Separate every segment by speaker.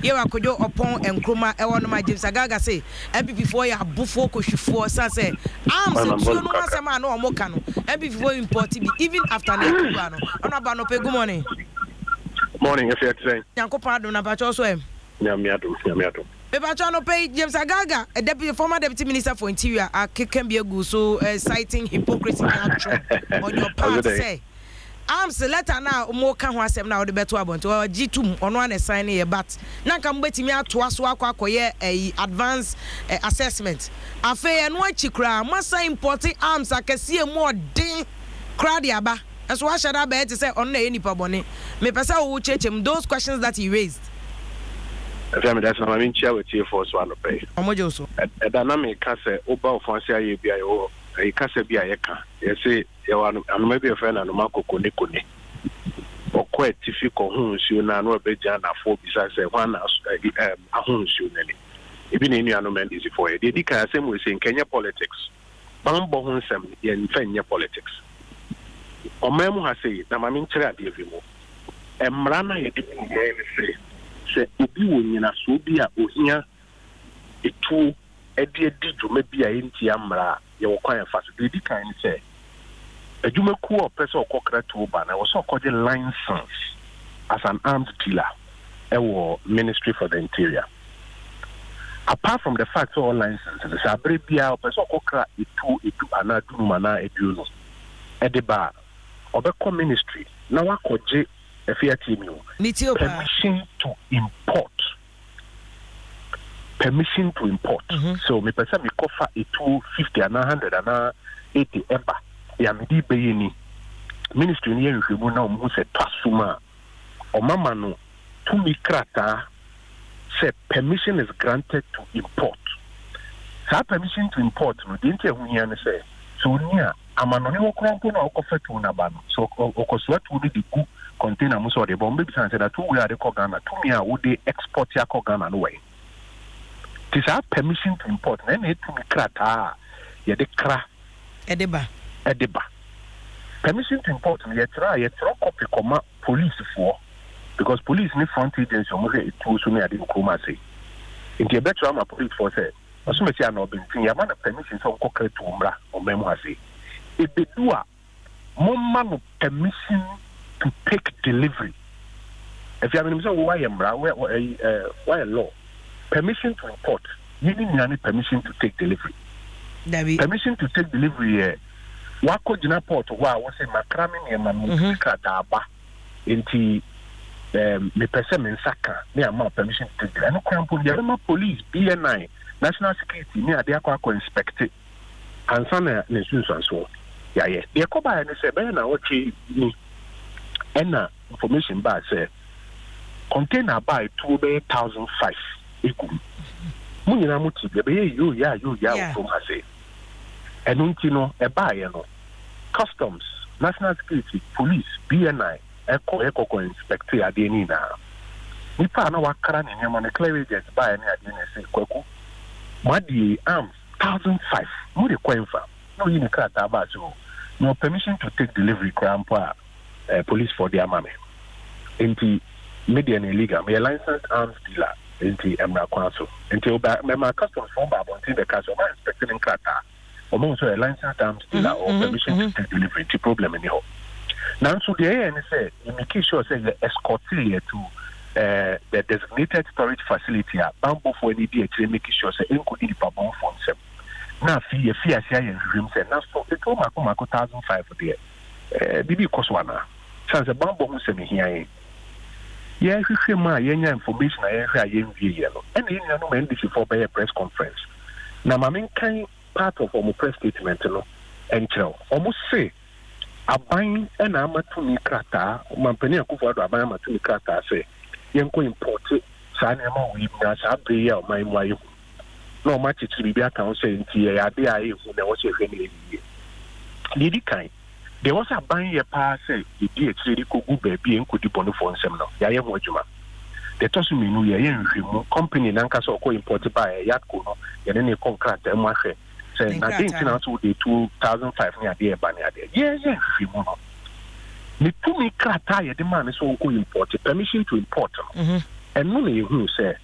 Speaker 1: ye wa kojo opon enkroma e wono ma James Agaga say MPP4 ya bufo kohwifo san say am se tuo no asema na omoka no MPP4 import bi even after na kuba no ono ba no pe good morning
Speaker 2: if you say
Speaker 1: Yankopon adom na pacho so em
Speaker 2: nyamiado
Speaker 1: Pepacho no pay James Agaga, a deputy former deputy minister for interior, can be a good so citing hypocrisy on your part say I'm the letter now more can was now the better about to G2 on one sign here but now come wait me out to us a advanced assessment affair and what you cry must say important arms I can see a more ding cradiaba as what should I be to say on any pabone me pesa who check him those questions that he raised.
Speaker 2: That's not my chair with you for one of pay.
Speaker 1: Omojoso.
Speaker 2: A dynamic case over Francia BIO, a case BIACA. You say, and maybe a friend and Marco Conicone. Or quite difficult homes you know, Bejana for besides one a homes you nearly. Even in your man is for a dedica, same way in Kenya politics. Bambo Hunsem in Kenya politics. Or Memo has said, Namamin Cheradiavimo. And Marana, you didn't say. Se obi wonyina so bi a ohia etu edi dwuma bi a enti amra ye wo kwan fa so di kan se adwuma ku o pese okokra to ba na wo so okoje license as an arms dealer ewo Ministry for the Interior. Apart from the fact all licenses se abre bia o pese okokra etu anadunu mana edu no ediba obekọ ministry na wakoje permission to import. So me person me cover a 250 and 100 and 80 ever. Ya me di bayini ministry ni ehwemu na omu se twasuma o mama no to me krata say permission is granted to import. Sa permission to import no dey ntia hu hia ne say so nia amanoni wo kronko na okofa tu na ba no so okoswa tu ni digu container muso de bombe bi say that we are the Ghana to me a wo de export ya Ghana no way. This are permission to import na na to me krata ye de kra
Speaker 1: edeba
Speaker 2: permission to import na ye try copy comma police for because police ni front agency o mo say to so na de ko say inti better am police for say oso me say na obintin ya man permission so ko kra to umra o memo ase e bedua mo man permission to take delivery. If you have any why law permission to import, you need any permission to take delivery. Permission to take delivery. Wako jina port wa wase makrami ni mamu kadaba inti me pese mensaka ni ama permission to take delivery. Ano krampo ya police BNI national security ni ade akwa inspect ansana ne sunso ya ye. Ye ko ba ne se be na ochi ni ena information ba say container buy 2,005 ekum munyina muti be yo ya from ase enunti no e buy no customs national security police BNI eko inspect ade ni na nipa na wakara ne nyama ne clear agent buy ne ade ne say kwaku madi 1,005 mu de kwenfa no yin krata ba so no permission to take delivery crampa police for their money. Into media and illegal, my licensed arms dealer into Emra Council. Until my customs from Babontin the castle, my inspecting in Krata, or also a licensed arms dealer or permission to take delivery to problem in the home. Now, so the ANSA, you make sure say the escort here to the designated storage facility at Bamboo for any day to make sure say including the Babon for them. Now, fear, and dreams, and now so it told Mako 1,005 there. Bibi Koswana. Sans a bamboo who send me here. Yeah, if you my information, I am yellow. And in no man before by a press conference. Now, my main kind part of our press statement, and tell almost say, a buying an armor to me krata, Mampania Kuva, a bama to me krata say, Yanko imported, Sanama, we must have the my wife. No much it will be a town saying, Tia, they are who there was a family. Lady kind. There was a buying a pass, the DH could go baby and could depend on some. Yaya Mojuma. The Tosumi, we company Nankas or imported by a Yakuno, and any contract and Mache. Saying, I think also the 2,005 near the Banya. Yes, you know. Me to me, Krataya demand is so imported permission to import them. and no you say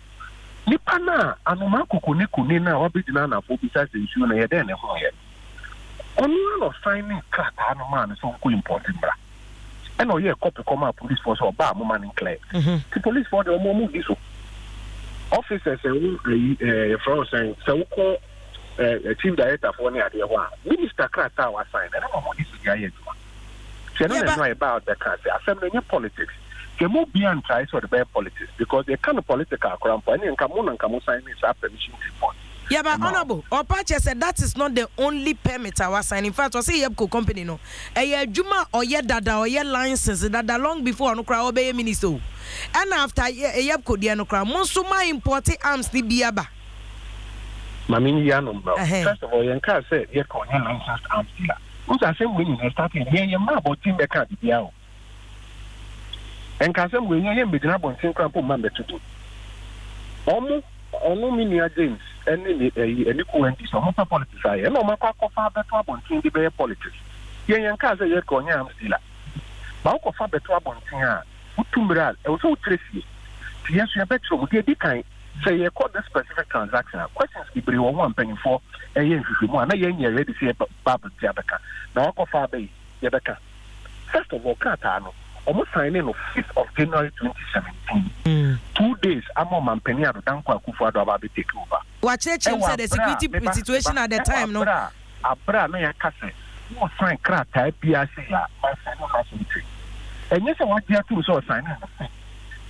Speaker 2: nipa na anoma kokoni na wabedina na fo bisa se issue na ye den ne ho ye onu no signing card anoma no so ko important bra and no ye copy come police force or ba mo man clear the police for the mo this officers from saying so ko chief director for ne ade ho a minister card ta wa sign and no mo this guy ye so no know about the card assembly politics the more beyond tries for the bad politics because they kind of political cramp and come sign this permission report.
Speaker 1: Yeah, but honorable, Opache said that is not the only permit I was signing. In fact, I say Yepco company no. Juma or dada or license that long before no crowd obey minister. And after Yepco diano crowd, Monsuma imported arms the biaba.
Speaker 2: Mamini Yanum. First of all, Yanka said Yepco licensed arms dealer. Who's the same when you started here, your map or team back at the biao. And Casem when you be the one thing cramp member to do. Almost minia James and any quantity so much politics. I know my coffee better on the bear politics. Yan Casa Yakonia Stila. Bauko Faber Trouble Tia, Utumra, also Tracy. Yes, you bet you would be kind. Say you call the specific transaction. Questions if you want penny for a year if you want a year ready to see Baba Jabaka. Now, Faber Yabaka. First of all, Catano. Almost signing on 5th of January 2017. 2 days, I'm on Penny at Danko Kufuado about the takeover.
Speaker 1: What said the security situation at the time, no?
Speaker 2: Abra, may I casse? No sign crack, type PRC, my final machinery. And yes, I want you to so sign.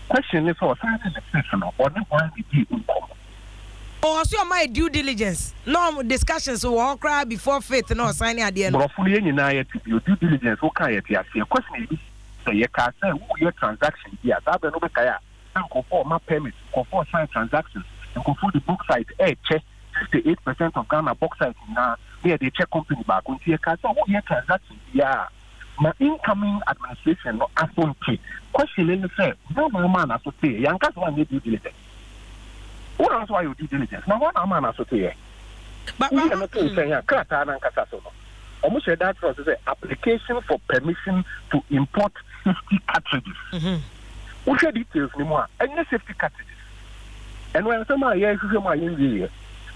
Speaker 2: Question is for signing the session or not one be income.
Speaker 1: Oh, so my due diligence. No discussions will cry before faith, no signing at the end.
Speaker 2: But fully in your due diligence, okay, your question is. So you can say who your transaction here. That be no be kaya. And go for my permits, go for sign transactions, and go for the book site. Check 58% of Ghana book site now. Here they check company back. Until you can say who your transaction here. My incoming administration no assumption. Question in the say no man associate. Yankas one due diligence. Who knows why you due diligence? Now one man associate.
Speaker 1: But
Speaker 2: we are not saying krata and kasaso. Almost said that was the application for permission to import safety cartridges. What are details anymore? Any safety cartridges? And when someone here is my India,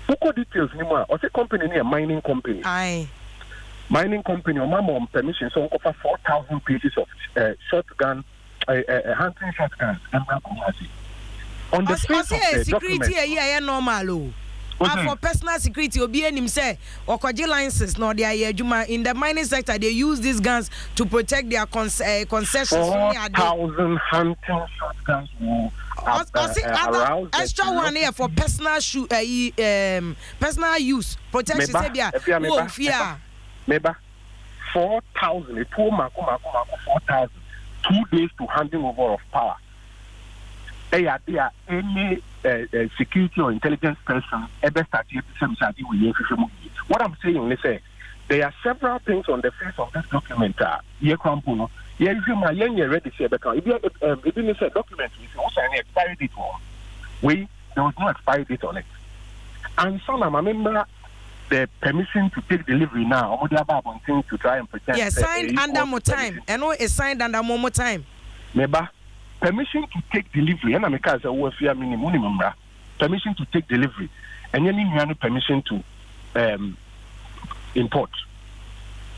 Speaker 2: what details anymore? Or the company near mining company?
Speaker 1: Aye.
Speaker 2: Mining company or mom permission so offer 4,000 pieces of shotgun, hunting shotguns and on the face of the
Speaker 1: security here normal. For personal security, obi enim say okoje licenses no they are in the mining sector. They use these guns to protect their concessions.
Speaker 2: 4,000 hunting shotguns
Speaker 1: extra one here for personal personal use protection.
Speaker 2: Maybe 4,000. 4,000. 2 days to handing over of power. They are any security or intelligence person ever started with. What I'm saying is there are several things on the face of this document. Ready to say because if you didn't say document, also an expiry date on. There was no expiry date on it. And so I remember the permission to take delivery now. I'm about things to try and pretend.
Speaker 1: Yeah, signed under more time. I know it's signed under more time.
Speaker 2: Maybe. Permission to take delivery, and I'm a case of minimum. Permission to take delivery, and you need permission to import.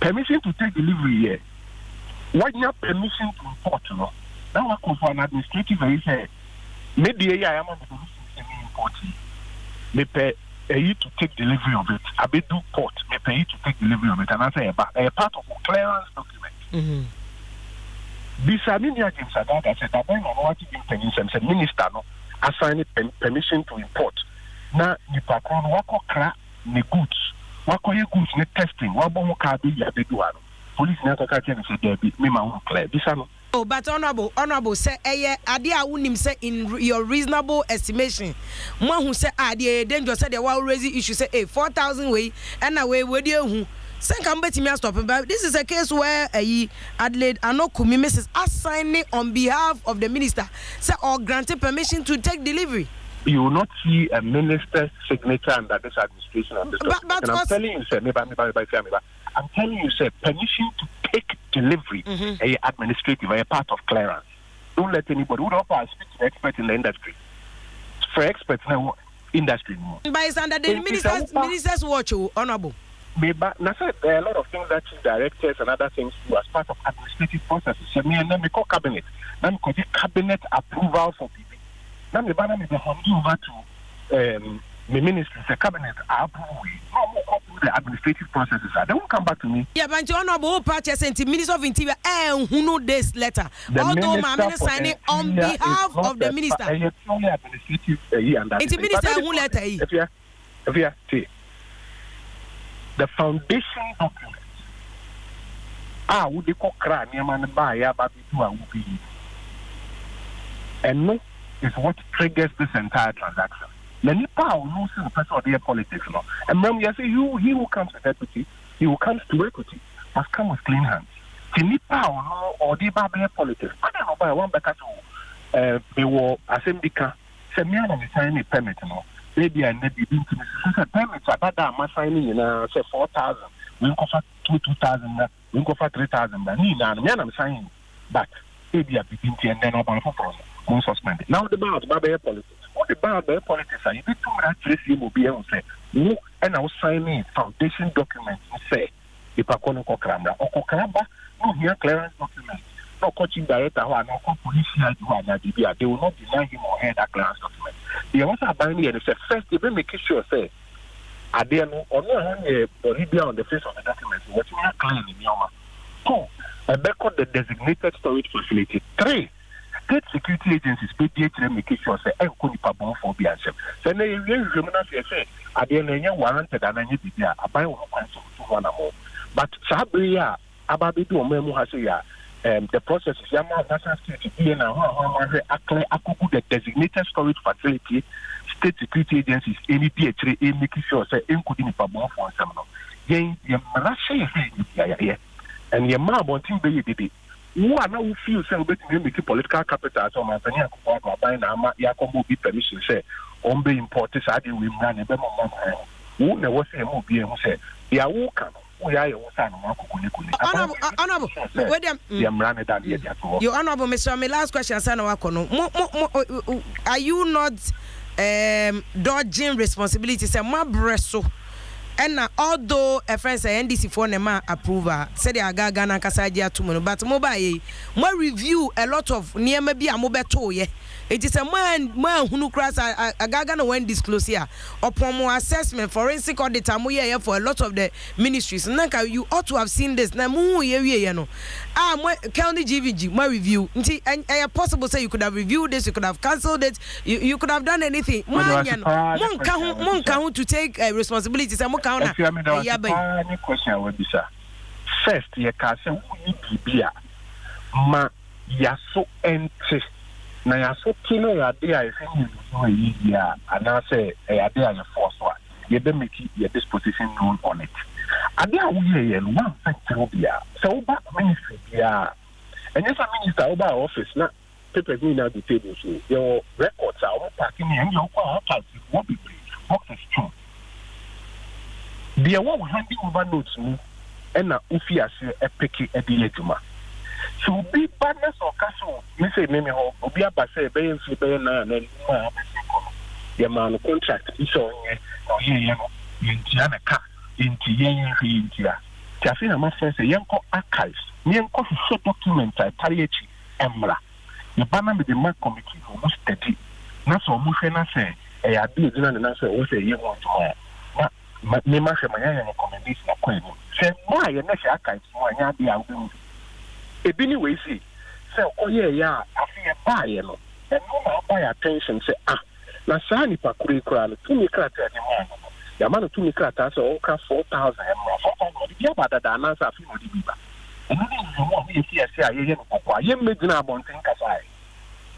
Speaker 2: Permission to take delivery here. Why not permission to import? No, that was for an administrative. He said, maybe I am on the permission to import. Me pay you to take delivery of it. I be do port. Me pay you to take delivery of it, and I say a part of a clearance document. This Armenia James Agaga said that when I'm watching the minister no assign permission to import. Now, you pack on wako crack the goods. Wako ye goods ne testing. Wabo kabi ya beduano. Police never catch and say there be me my own clear. This ano.
Speaker 1: Oh, but honorable say idea unim say in your reasonable estimation. One who say idea dangerous say they were raising issue say 4,000 way and away where you Sen can bet me stop. But this is a case where Adelaide Anokumi Mrs. assigning on behalf of the minister say or granted permission to take delivery.
Speaker 2: You will not see a minister's signature under this administration on this document. And I'm telling you, sir, I'm telling you, sir, permission to take delivery, a administrative, a part of clearance. don't let anybody. Would offer speak to expert in the industry. For experts in the industry.
Speaker 1: But it's under the minister's watch, honorable.
Speaker 2: There are a lot of things that chief directors and other things do as part of administrative processes. So me and then we call cabinet. Then we call the cabinet approval for people. Then the banner may be handed over to the ministry, the cabinet approve. No more copy the administrative processes. They won't come back to me.
Speaker 1: Yeah, but honorable purchase and Minister of Interior, who know this letter? Although my minister signing on behalf of the minister.
Speaker 2: It's only administrative and that.
Speaker 1: It's minister who letter.
Speaker 2: If you see. The foundation document. Would they call cry near man by Yababitua would be. And no is what triggers this entire transaction. Many power loses the person of their politics. No? And when you say he who comes with equity, he who comes to equity must come with clean hands. Any power no or the barber politics. I don't know by one back to they were assembly car. Send me on signing permit, no. Maybe I need to be permits about that. I'm signing, say 4,000. We go for 2,000. We go for 3,000. But I'm signing. But maybe I begin to and then I'm going to suspend it. Now the barber politics. What the barber politics are? You need to actually see will be able to say, no, and I was signing foundation documents and say, if I call no Kokrambra or Kokrambra, no here clearance documents. No coaching director who are no police who are not they will not deny him or her that clearance document. They also are buying and say first they will make sure say are there no or no on the face of the document what you are clear in Yoma. 2. A record the designated storage facility. 3. State security agencies pay DHL make sure say Nkunipa bon for be answer. So now you say are there warranted and any bibia abai one one more. But Sabria Ababidu Omemu has the process is national security and the designated storage facility, state security agencies, any DHA, making sure say including Pabon for some. And your mom wanting baby. Who are now feel celebrating making political capital so my opinion buying Yakomo be permission say on be imported Sadi we run a bemo. Who never say more being who said, yeah, who can. Honorable,
Speaker 1: your honorable Mr. My last question, are you not dodging responsibilities? And my bresso, and although a friend say NDC for Nema approval, said the Agagana Kasadia tomorrow, but mobile, my review a lot of near maybe a mobile toy. It is a man who cross a Gagana when disclose here upon more assessment forensic audit here for a lot of the ministries. Naka, you ought to have seen this. Namu ye no. County GVG, my review. And possible say you could have reviewed this, you could have cancelled it, you could have done anything. Monka to take responsibilities.
Speaker 2: Question would be sir. First, you can say who ma yaso ente. Na ya so kino ya dey I think you know and I say ya dey as a force one you be make your disposition known on it ade a wo ye one factor bia so ba ministry bia and yes minister over office na papers ni na the table so your records are all packing and you go pass what be boxes true the one handing over notes mu and na ufi ase epeke e dey aduma. So be badness or castle, me say me ho obi abase be yen fi be na na ma ye man contract bi so yen o ye no yentia na ka yentia yen yentia ti afi na ma say yen ko archives yen ko so document I carry echi emra ye bana me the mark committee no study na so mo hwe na say e ya bi edina na say wo say yen ho to ma me ma hwe ma yen recommendation na kwa ni say mo aye na say archives mo anya bi a wo ebini we see say yeah afi buy no and no buy attention say na saa nipa kura no tumi krata ni mo ya ma no tumi krata say o ka 4,000 4,000 di ba da na sa afi no di biba and no mo me see say aye no kokwa ye medina abonten kasa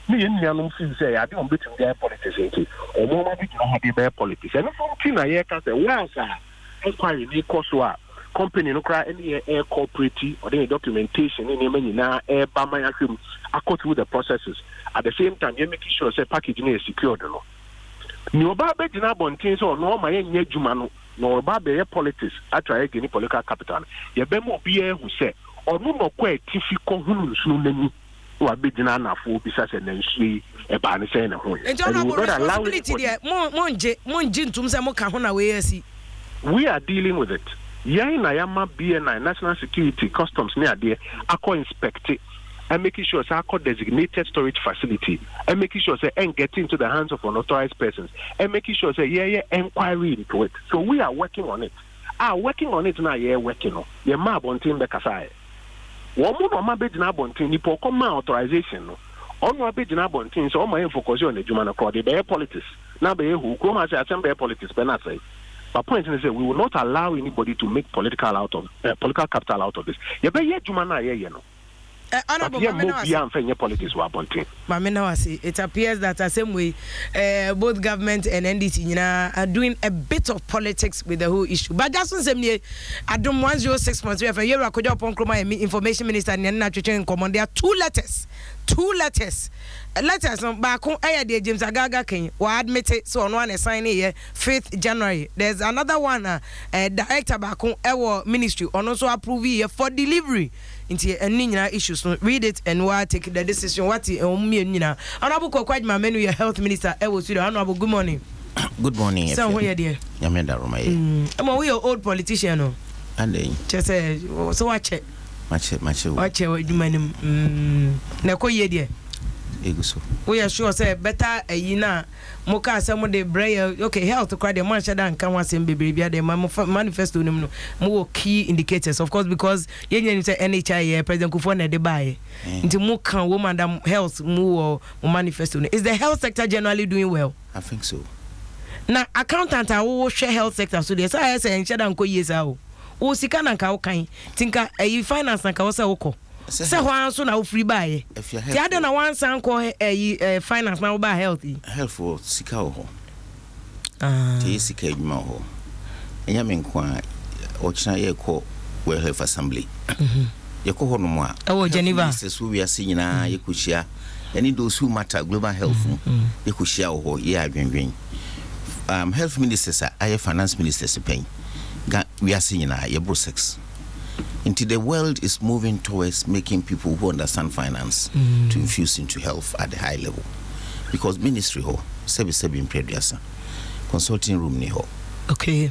Speaker 2: me ye nuanom feel say ya dey on betim dey politics into o mo ma bi no ha dey politics and so kin na ye ka say once inquiry ni koso a company no cry any air cooperative or any documentation any money na air bama yakum go through the processes at the same time you making sure say packaging is secured no ni oba be dina bontin so no ma ye nya djuma no oba be politics atry again political capital ye be mo bi e hu say onu no kwa tifi ko hunu sunu nani wa be jina na fo bi sa se na nsu e ba ne say na ho ye.
Speaker 1: And honorable responsibility there monje ntum say mo ka ho na we asi.
Speaker 2: We are dealing with it. Yan na yama BNI National Security Customs near there akọ inspect it and making sure say akọ designated storage facility and making sure say and get into the hands of unauthorized persons and making sure say inquiry into it. So we are working on it. Working on it now working on. Ye ma bontin be kasa. Wo mo no ma be dina bontin ni po come authorization no. Ono be dina bontin so o ma focus on the juma na crowd be politics. Na be who come say assembly politics be na say. But point is that we will not allow anybody to make political capital out of this. You be ye juma na ye no. Honorable politics were bunting.
Speaker 1: It appears that the same way both government and NDC are doing a bit of politics with the whole issue. But that's the same year. I don't 106 months. We have a year I could information minister and command. There are two letters. Letters back on James Agaga King were admitted so on one sign here 5th January. There's another one director back on our ministry on also approve here for delivery into a issues. Read it and we'll take the decision. What Honorable Kwaj Mamenu, your health minister, Honorable, good morning.
Speaker 3: Good morning.
Speaker 1: So where dear?
Speaker 3: Yamenda Romaye.
Speaker 1: We are old politician no.
Speaker 3: And then
Speaker 1: just so watch it.
Speaker 3: Watch it.
Speaker 1: What you mean? Nako ye dear. We are sure say better a yina moka some of the braille okay health to cry the man shadan can was in baby the manifesto no more key indicators of course because yen say NHI President Kufuor na dey buy into moka woman health more manifesto. Is the health sector generally doing well?
Speaker 3: I think so.
Speaker 1: Now accountant are share health sector so there's I say shadan ko yesa o sika na nka o kan tinka e finance na ka wo say woko say ho so na wo free buy ti ade na wan san ko finance na wo buy healthy
Speaker 3: health for sika ho ti sika edwuma ho enya me nko o china ye ko we health assembly ye ko ho no mo a
Speaker 1: o Geneva
Speaker 3: se so wi ase nyina ye ko hia any those who matter global health ye ko hia ho ye adwenwen health ministers are finance ministers pen we are seeing now Ebro 6. Until the world is moving towards making people who understand finance to infuse into health at the high level. Because ministry ho, sebi in previous consulting room ni ho.
Speaker 1: Okay.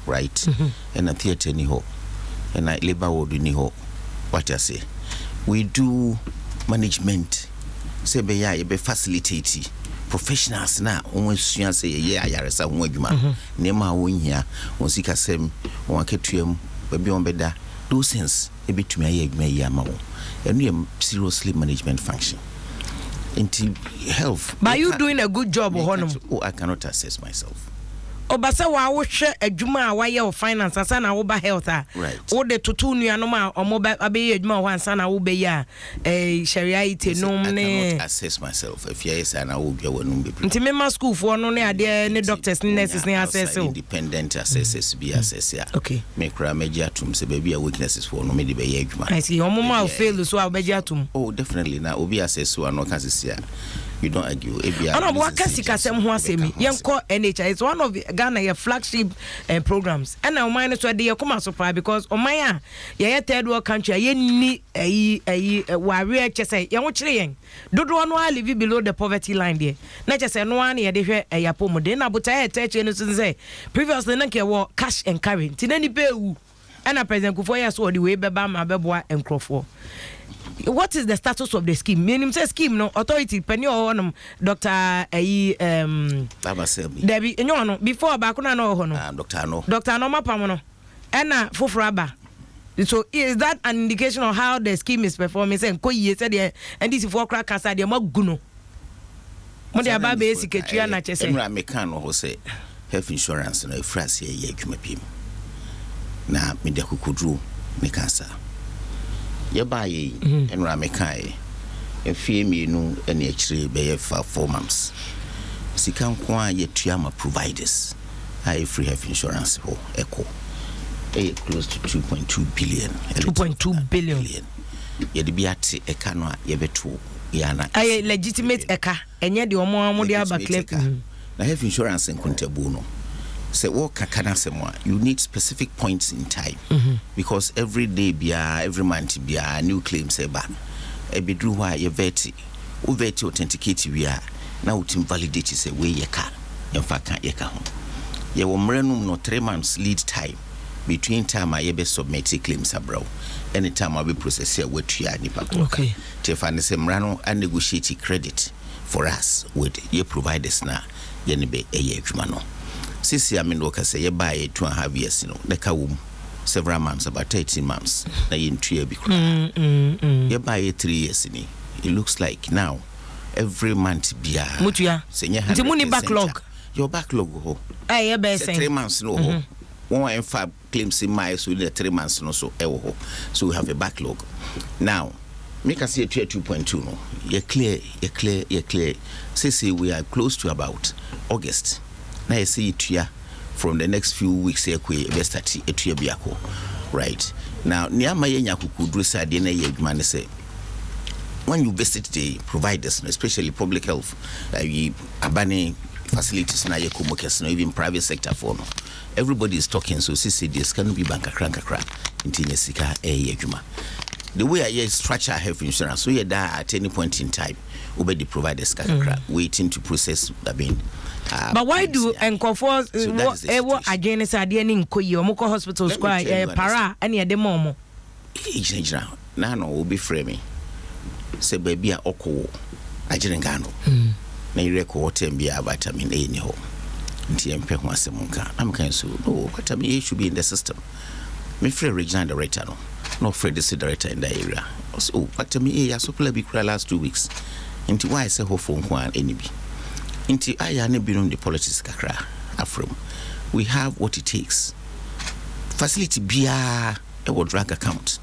Speaker 3: Right. And a theater ni ho. And a labor ward ni ho. What I say. We do management. Sebe ya be facilitate professionals na onwe sua say ye ayaresa ho adwuma nema wo hia won sika sem won aketuam baby on beda those things e betumi aye adwuma yi ama wo enu seriously management function into health.
Speaker 1: But you doing a good job honum?
Speaker 3: Oh, I cannot assess myself.
Speaker 1: Obasa wa wo hwe adwuma a wa ye o finance asa na wo ba health a wo de tutu nuanom a omo ba be adwuma ho ansa na wo be ya sharia ite nom ne.
Speaker 3: I cannot assess myself if you say na wo dwa wanum be.
Speaker 1: Nti mema school for no ne ade ne doctors ne nurses ne assess o
Speaker 3: independent assessors be assess ya.
Speaker 1: Okay.
Speaker 3: Me kra meji atum se baby a weaknesses for no me de be ye adwuma.
Speaker 1: I see omo ma fail so a beji atum.
Speaker 3: Oh, definitely na obi assess so no kan se you don't argue.
Speaker 1: Ono waka sika sem ho asemi yenko NHI is one of Ghana your flagship programs and now mine so dey come so far because oman a ye third world country ye ni ware chese ye ho kire yen dodo no a live below the poverty line there na chese no an ye de hwe yapom de na buta e teche no say previously na ke wo cash and carry tinani pe wu and President Kufuor ya so the way beba ma beboa enkrofo. What is the status of the scheme? Meaning say scheme no authority penny or Dr.
Speaker 3: Baba Selby.
Speaker 1: Debbie no before back no ho no.
Speaker 3: Dr. No.
Speaker 1: Dr. No mapam no. Ena fofraba. So is that an indication of how the scheme is performing? Say ko ye say there and this for crack kasa there maguno. Mo dey aba be secretary na chese.
Speaker 3: Emra mekan no ho say health insurance no frase ye adwuma pim. Na me de kokodru me kasa. Ye baye enra mekai efie mienu ene akire be ye 4 months sika nko a ye tuama providers I free health insurance ho eco close to 2.2 billion
Speaker 1: 2.2 billion
Speaker 3: ye de biate eka no a ye beto yana
Speaker 1: ay legitimate eka enye de omo de aba claim
Speaker 3: na health insurance nkontabu no say what kakana semwa you need specific points in time because every day bia every month bia new claim say ba ebedru ho a ye vet authenticate we a na utim validate say we ye ka yemfa ka ye ka ho ye wo mrenum no 3 months lead time between time I be submit claims abroad anytime I be process here with you nipa
Speaker 1: okay
Speaker 3: Tifa ne se mrano and negotiate credit for us with ye providers na ye ne be eye adwuma no sisi I mean look say ye buy 2.5 years no the ka wom several months about 18 months na ye ntua bi kra ye buy 3 years ni it looks like now every month bia
Speaker 1: mutua nti muni backlog
Speaker 3: your backlog ho
Speaker 1: eh be
Speaker 3: 3 months no ho 1.5 claims in my so the 3 months no so ewo so we have a backlog now make us say 2.2 no you clear say we are close to about August now you see it from the next few weeks here we best at etua biako right now niama yenya kukudru say de na ye adwuma ne say when you visit the providers especially public health abani facilities na yekomokes no even private sector for no everybody is talking so CCDs can be bank akra intinya sika adwuma the way I structure health insurance so you da at any point in time obey the providers kakra waiting to process
Speaker 1: but why do enkofo ewo agene say ade ni nkoyi omoko hospitals kwa para ene ye de momo
Speaker 3: ejina na no obi frame me say baby a okowo agene ngano na ireko hotem bia vitamin A ni ho nti empe ho asemunka am kan so no vitamin A should be in the system me free regional director no free the director in the area so vitamin A ya supply bi kura last 2 weeks nti why say ho phone ho an eni bi nti aya ne bi no the politics kakra afrom we have what it takes facility bia e wo drug account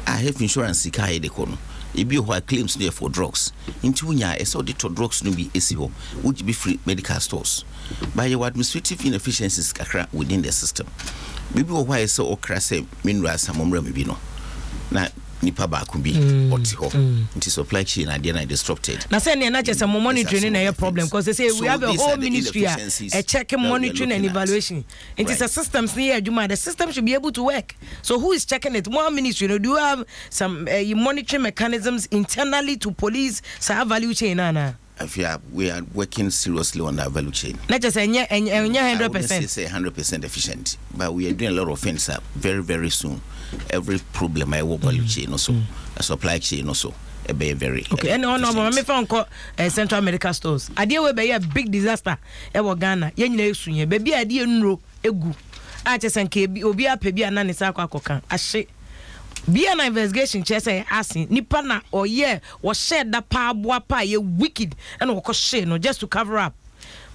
Speaker 3: I have insurance ka e de kono ebi ho claims there for drugs into unya eso de to drugs no bi esi ho would be free medical stores by your administrative inefficiencies kakra within the system bibi ho why so okra say minerals amomra me bi no na nipa ba ku bi oti ho into supply chain and then disrupted
Speaker 1: na say na chese mo monitoring na your problem because they say we have a whole ministry a checking monitoring and evaluation it is a systems near adwuma the system should be able to work so who is checking it more ministry do you have some monitoring mechanisms internally to police sa value chain na
Speaker 3: we are working seriously on that value chain.
Speaker 1: Not just 100%.
Speaker 3: Say 100% efficient, but we are doing a lot of things very, very soon. Every problem I work value chain also, a supply chain also, a very
Speaker 1: okay. And no, me found Central America stores. Idea we be a big disaster. Ewo Ghana, yenye sunye. Baby idea nro egu. Ache sanke obi apebi anani sa kwa kokan. Ashe. Be an investigation chese asking nipa na oye was shared that pa boa pa ye wicked and wo share no just to cover up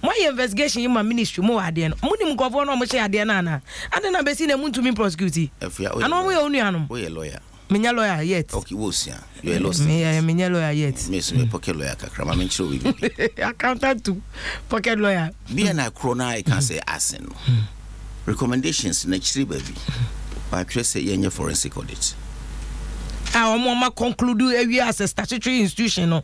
Speaker 1: my investigation in my ministry mo ade no mo nim governor mo share ade na and na be see na muntu me prosecute and no we onu anom
Speaker 3: we lawyer
Speaker 1: menya lawyer yet
Speaker 3: okay wo sia you lost
Speaker 1: me menya lawyer yet
Speaker 3: me so pocket lawyer kakra ma menchiro we
Speaker 1: accountant to pocket lawyer
Speaker 3: be na krona I can say asking recommendations na chiri baby I say yenye forensic audit
Speaker 1: omo conclude we as a statutory institution no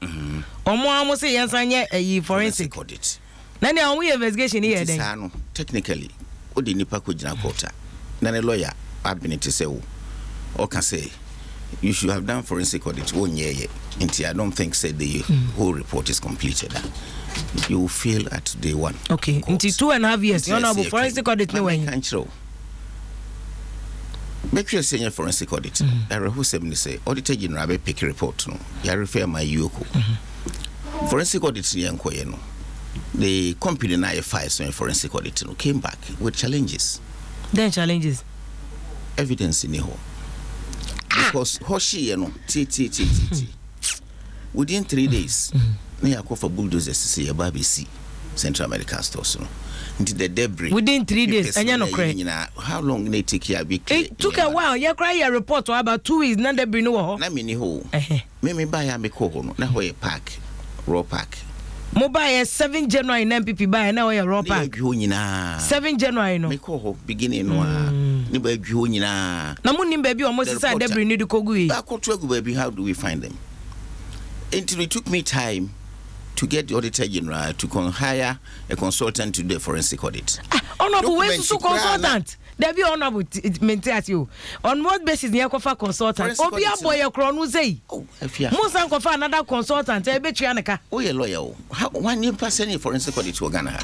Speaker 1: omo say yensa forensic
Speaker 3: audit
Speaker 1: na ne we investigation here then
Speaker 3: no technically odi nipa ko gina court na ne lawyer ability say o can say you should have done forensic audit wonye nti I don't think say the whole report is completed you will fail at day one
Speaker 1: okay nti 2.5 years you know about forensic audit no way
Speaker 3: make sure say forensic audit who say auditor general be pick report no ya refer my yoko forensic audit yankoye no the company na files so forensic audit no came back with challenges evidence in here because hoshi no within 3 days na ya for bulldozers say ya babc Central American stores no into the debris
Speaker 1: within 3 days anya no cry
Speaker 3: how long they take ya be
Speaker 1: it took a while ya cry your report for about 2 weeks na debris no ho
Speaker 3: na me ni ho me buy ya me ko ho no na ho ye park raw park
Speaker 1: mobile 7 January na MPP buy na ho ye raw park 7 January no
Speaker 3: me ko ho beginning no ni ba adwo nyina
Speaker 1: na mo nim ba bi o mo sisa debris ni de kogu yi
Speaker 3: ba ko to agu ba bi how do we find them until it took me time to get the auditor general to hire a consultant to do a forensic audit.
Speaker 1: Oh no, but where's the consultant? There be honorable maintain you. On what basis near kofa consultant? Obia boy your crown say.
Speaker 3: Oh, if you
Speaker 1: Musan kofa another consultant, a bet yanaka.
Speaker 3: Oh, you're loyal. How 1 year person forensic audit to Ghana?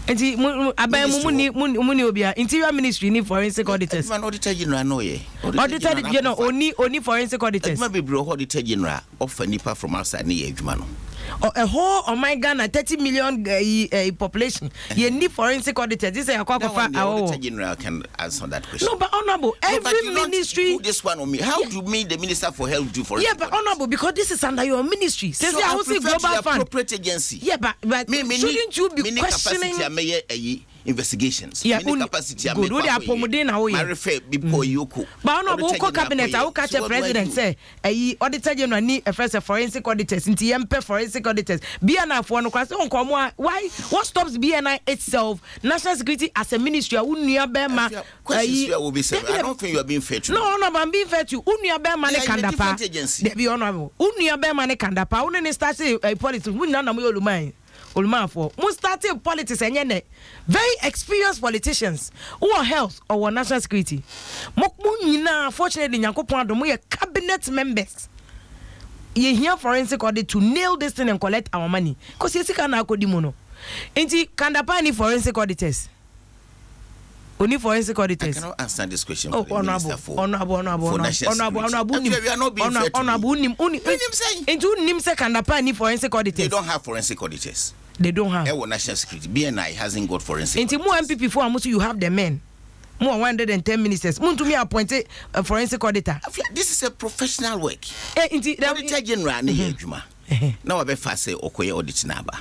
Speaker 1: And Muni Obia, Interior Ministry need forensic auditors.
Speaker 3: Man, Auditor General, no,
Speaker 1: Auditor General, only forensic auditors.
Speaker 3: Maybe bro, Auditor General of Nipa from outside near Jumano.
Speaker 1: A whole of my Ghana 30 million population. You need forensic auditors. This is a quack of
Speaker 3: Auditor General can answer that question.
Speaker 1: No, but honorable, every ministry.
Speaker 3: This one on me. How do you mean the Minister for Health do for?
Speaker 1: Yeah, but honorable, because this is under your ministry. Since
Speaker 3: so
Speaker 1: I was a global fund.
Speaker 3: Appropriate agency.
Speaker 1: Yeah, but shouldn't you be questioning?
Speaker 3: Investigations.
Speaker 1: Yeah, capacity. Good. We are promoting now.
Speaker 3: I refer before you cook.
Speaker 1: But honorable cabinet, I will catch a president say, Auditor General need a first forensic auditors. Into MP forensic auditors. BNI for no question. Why? What stops BNI itself? National Security as a ministry. Unia Bema.
Speaker 3: Questions will be said. I don't think you are being fair to me.
Speaker 1: No, I'm being fair to Unia Bema ne Kandapa. They be honorable. Unia Bema ne Kandapa. Unia start a politics. We none of you lumai. For most started politics and very experienced politicians who are health or national security. Fortunately, we are cabinet members. You hear forensic audit to nail this thing and collect our money. Because you see, Inti Kandapa forensic auditors. Only forensic auditors.
Speaker 3: I cannot answer this question.
Speaker 1: Oh, honorable. Forensic auditors.
Speaker 3: They don't have forensic auditors.
Speaker 1: They don't have.
Speaker 3: National Security. BNI hasn't got forensic.
Speaker 1: Into more MPP for Amusu, you have the men. More 110 ministers. Mun to me appointed a forensic auditor.
Speaker 3: This is a professional work.
Speaker 1: Auditor
Speaker 3: General Juma. Now I be fast say Okoye audit naba.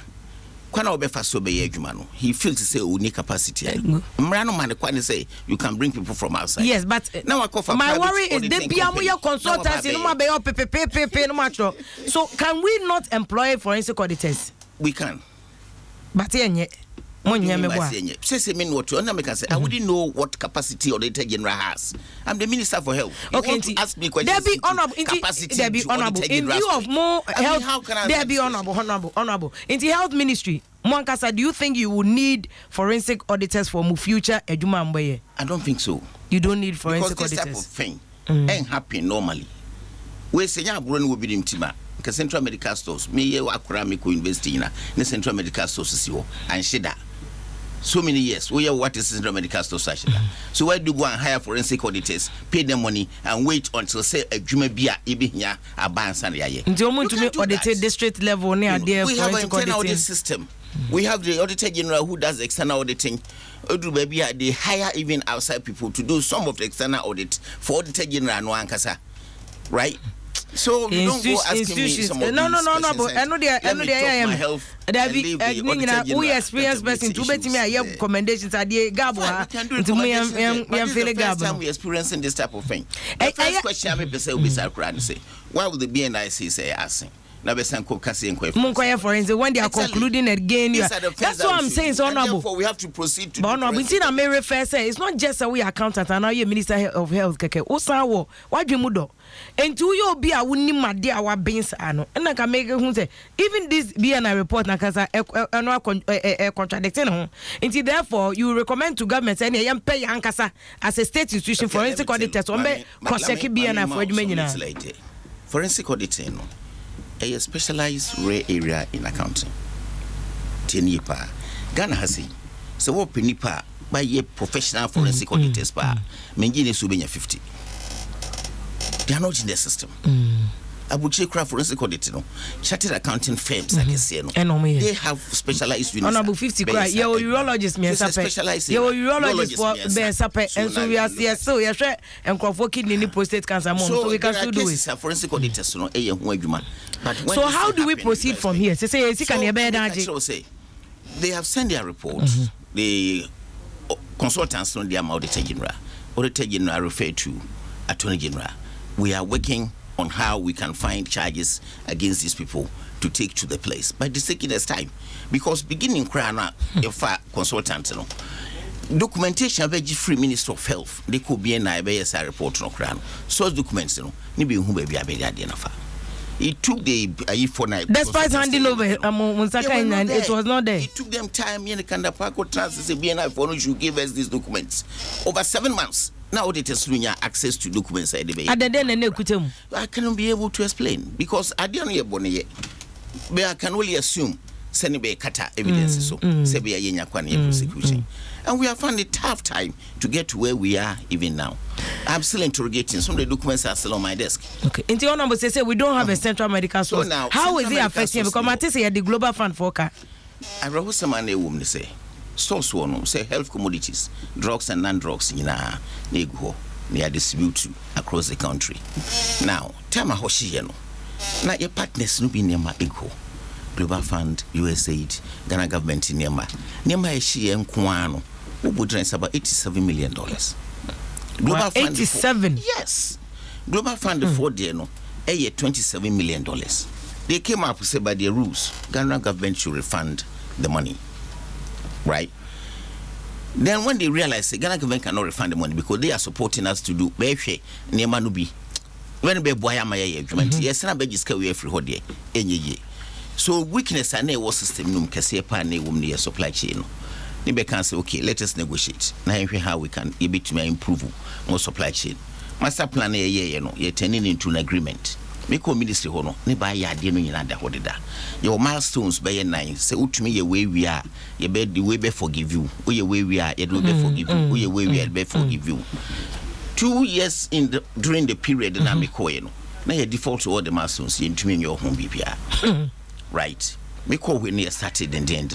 Speaker 3: Kwana obe fast so be Juma no. He feels to say unique capacity. Mrano man kwana say you can bring people from outside.
Speaker 1: Yes, but
Speaker 3: now I call for
Speaker 1: my worry is they be amuya consultants no ma be no match. So can we not employ forensic auditors?
Speaker 3: We can.
Speaker 1: But I wouldn't
Speaker 3: know what capacity Auditor General has. I'm the Minister for Health.
Speaker 1: Okay,
Speaker 3: ask me questions.
Speaker 1: There be honorable. There be honorable. In view of more health,
Speaker 3: how can I
Speaker 1: there be honorable. In the health ministry, Mwankasa, do you think you will need forensic auditors for future Ejuma Mboye?
Speaker 3: I don't think so.
Speaker 1: You don't need forensic
Speaker 3: because
Speaker 1: auditors.
Speaker 3: This type of thing ain't happen normally. We say ya will be tima. Central Medical Stores, me ye wakura me ko university na Central Medical Stores siwo and shida. So many years, we what is Central Medical Stores shida. So why do you go and hire forensic auditors, pay them money and wait until say a juma bia ibi nya abansa na ye.
Speaker 1: Nti omo to me audited district level near there
Speaker 3: we have an internal audit system. We have the Auditor General who does external auditing. They hire even outside people to do some of the external audit for Auditor General no ankasa. Right? So you don't go asking me some of
Speaker 1: no,
Speaker 3: but
Speaker 1: I know there I am. There be we experience person to bet me I recommendations are the gabo to me am feel gabo.
Speaker 3: We experiencing this type of thing. The first question me say we say why would the BNI say asking? Na be san ko kase enko
Speaker 1: Munkoya forensic when they are concluding again. That's what I'm saying, so honorable.
Speaker 3: Therefore we have to proceed to.
Speaker 1: But honorable, I may refer say it's not just a we accountant and now you Minister of Health keke. Osawo, why dwemudo? And to you be a wuni made our beans ano. And I can make who say even this BNI report na kasa contradicting ho. Until therefore you recommend to government say yam pay yankasa as a state institution forensic auditors on be cross check BNI for adwuma nyina.
Speaker 3: Forensic auditing a specialized rare area in accounting. Tenipa Ghana has so what penipa by a professional forensic auditors pa menjine subenya 50. They are not in the system. Abuche craft forensic auditing no chartered accounting firms like say no they have specialized units.
Speaker 1: On about 50 cry your urologist me sape your urologist for be sape and so we are so you share and for kidney prostate cancer mom so we can still do it.
Speaker 3: Forensic auditors no e ho adwuma. But
Speaker 1: so how do we proceed from here? Say can e be danger.
Speaker 3: They have sent their report. The consultants on their Auditor General. Auditor General referred to Attorney General. We are working on how we can find charges against these people to take to the place. But it's taking us time. Because beginning Krana, if a consultant, documentation of the Free Minister of Health, they could be an IBS report on Krana. Source documents, ni be who be a big idea. It took the for night.
Speaker 1: Despite handing over Munsaka, and it was not there.
Speaker 3: It took them time. In the Kandapako Trans, BNI for should give us these documents over 7 months. Now it is access to documents. I cannot be able to explain because I didn't hear Bonnie. But I can only assume Senebe Kata evidence so Sebia Yenya Kwani prosecution. And we have found a tough time to get to where we are even now. I'm still interrogating. Some of the documents are still on my desk.
Speaker 1: Okay. In the number say we don't have a central medical source. So now, how is it affecting? Because Matisse say the global fund for car.
Speaker 3: I wrote some money woman say. Source one say health commodities, drugs and non-drugs in a nego near distribute across the country. Now, Tama Hoshi now your partners no be near my ego. Global Fund, USAID, Ghana government in Nema. Nema is she and Kwano. Who would raise about $87 million. Global Fund
Speaker 1: 87?
Speaker 3: Yes. Global Fund for no, $27 million. They came up with say by their rules, Ghana government should refund the money. Right? Then when they realize the Ghana government cannot refund the money because they are supporting us to do Nema no be. When be boy am yes, na be jiska we free hode enye. So weakness and a system num kase pa na ewum ne supply chain no. Ni be can say okay, let us negotiate. Na how we can a bit to improve more supply chain. Master plan ye no, ye turning into an agreement. Me ko ministry ho no, ne ba ya de no nyina da hode da. Your milestones be 9. Say utumi ye we we are, ye be the way be forgive you. O ye we we are, ye do be forgive you. O ye we we are be forgive you. 2 years during the period na me ko ye no. Na ye default to all the milestones ye ntumi your home bibia. Right. Me call when they started and then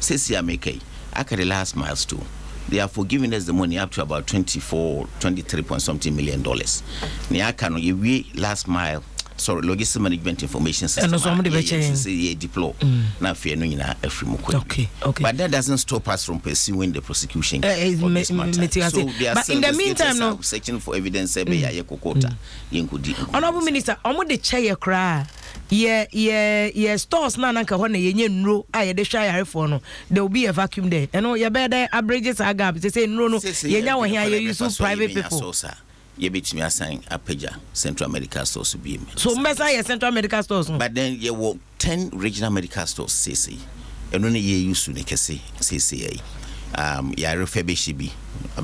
Speaker 3: says here make after the last milestone. They are forgiving us the money up to about 23 point something $million. Nia can we last mile logistic management information system. And somebody deploy now fear no ina okay. But that doesn't stop us from pursuing the prosecution. So they are but in the meantime no searching for evidence kokota
Speaker 1: Honorable Minister, omo de chair kra yeah stores na nanka ho na yenye nro a ye de hwa yare for no there will be a vacuum there and no ye be there abridges agab say nro no yenya wo here ye use private people.
Speaker 3: You bet me assign a pager Central Medical Stores to be.
Speaker 1: So Mesa Central Medical Stores.
Speaker 3: But then you walk 10 regional medical stores, CC. And only ye use to say CCA. Ya refurbished be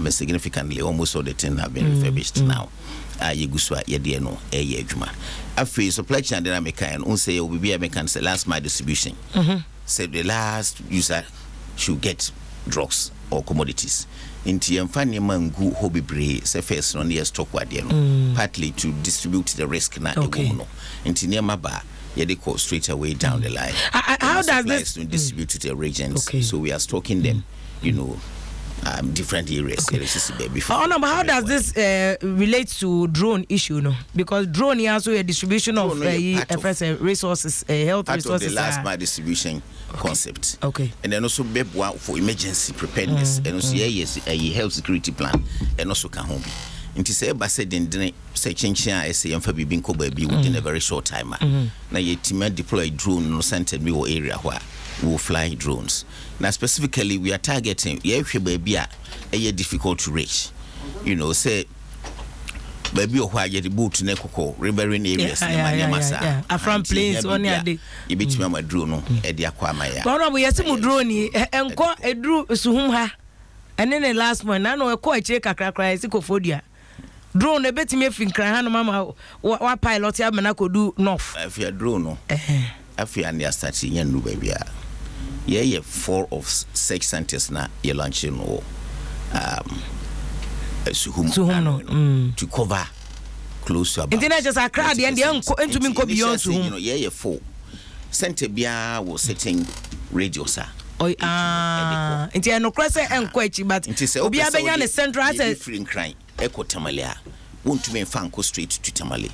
Speaker 3: significantly almost all the 10 have been refurbished now. You go so ye dear no a year juma. A free supply chain dynamic and unsa will be a mechanic last mile distribution. Said the last user should get drugs or commodities. Into Yamfani Mangu Hobby Bray, say first on the stock wadiano, partly to distribute the risk na into Niamaba, Yadiko straight away down the line.
Speaker 1: How does this
Speaker 3: distribute to the regions? So we are stocking them, different areas.
Speaker 1: How does this relate to drone issue? No, because drone is also a distribution of resources, health
Speaker 3: part
Speaker 1: resources.
Speaker 3: Of the last mile distribution concept.
Speaker 1: Okay.
Speaker 3: And then also be for emergency preparedness. And also a health security plan. And also can home. And to say about said in say change I say Yamfa being baby within a very short time. Now ye team deploy drone no center me area where we will fly drones. Now specifically we are targeting baby a difficult to reach. Say baby or why the boat to Nekoko, riverine areas,
Speaker 1: from planes on your day.
Speaker 3: You beat me my drone, Edia Quamaya.
Speaker 1: But we are some drone and call a drew Suhumha. And then the last one, I know a quite check a crack cry, Sicofodia. Drone a bit me think Krahan, Mamma, what pilot Yamanako do north.
Speaker 3: If you are drone, if you are near starting and baby. 4 of 6 scientists now you're launching to cover close to about.
Speaker 1: Internet just a crowd and the uncle into me go beyond to
Speaker 3: 4 center bia was setting radio sir.
Speaker 1: Into no cross and quite but obi abenya ne central asset
Speaker 3: free crying echo tamalia won't me fan go straight to tamale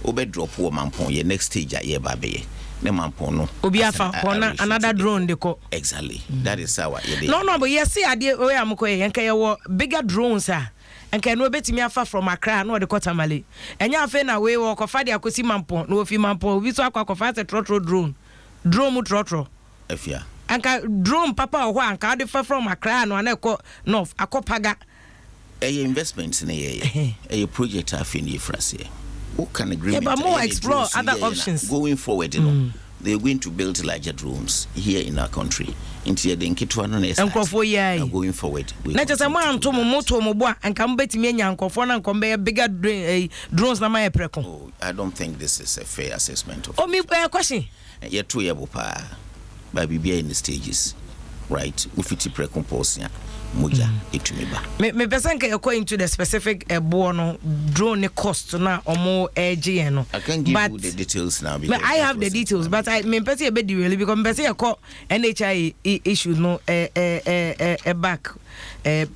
Speaker 3: obe drop wo mampon ye next stage ye ba be ne mampon no
Speaker 1: obi afa another drone de ko
Speaker 3: exactly that is how
Speaker 1: no but yes see ade we am ko ye nka ye wo bigger drones nka no betimi afa from Accra no de ko tamale enya afa na we wo ko fa de akosi mampon no ofi mampon obi so akwa fa trotro drone mu trotro
Speaker 3: afia
Speaker 1: anka drone papa o ho anka de fa from Accra no na ko north akopaga
Speaker 3: investments in a project afin France who can agreement?
Speaker 1: Yeah, but more explore other options
Speaker 3: going forward. You know, they're going to build larger drones here in our country. Into the Nkitwa no going forward.
Speaker 1: Not just a man to moto mobo and come bet me and confront and bigger drones na my precon.
Speaker 3: Oh, I don't think this is a fair assessment.
Speaker 1: Oh, me question.
Speaker 3: Yet 2 years by BBA in the stages, right? With it precomposing. Muja itumeba.
Speaker 1: Me person can go into the specific bono drone cost na omo AG no.
Speaker 3: I can give you the details now.
Speaker 1: I have the details, but I me person be really because me person call NHI issue no back.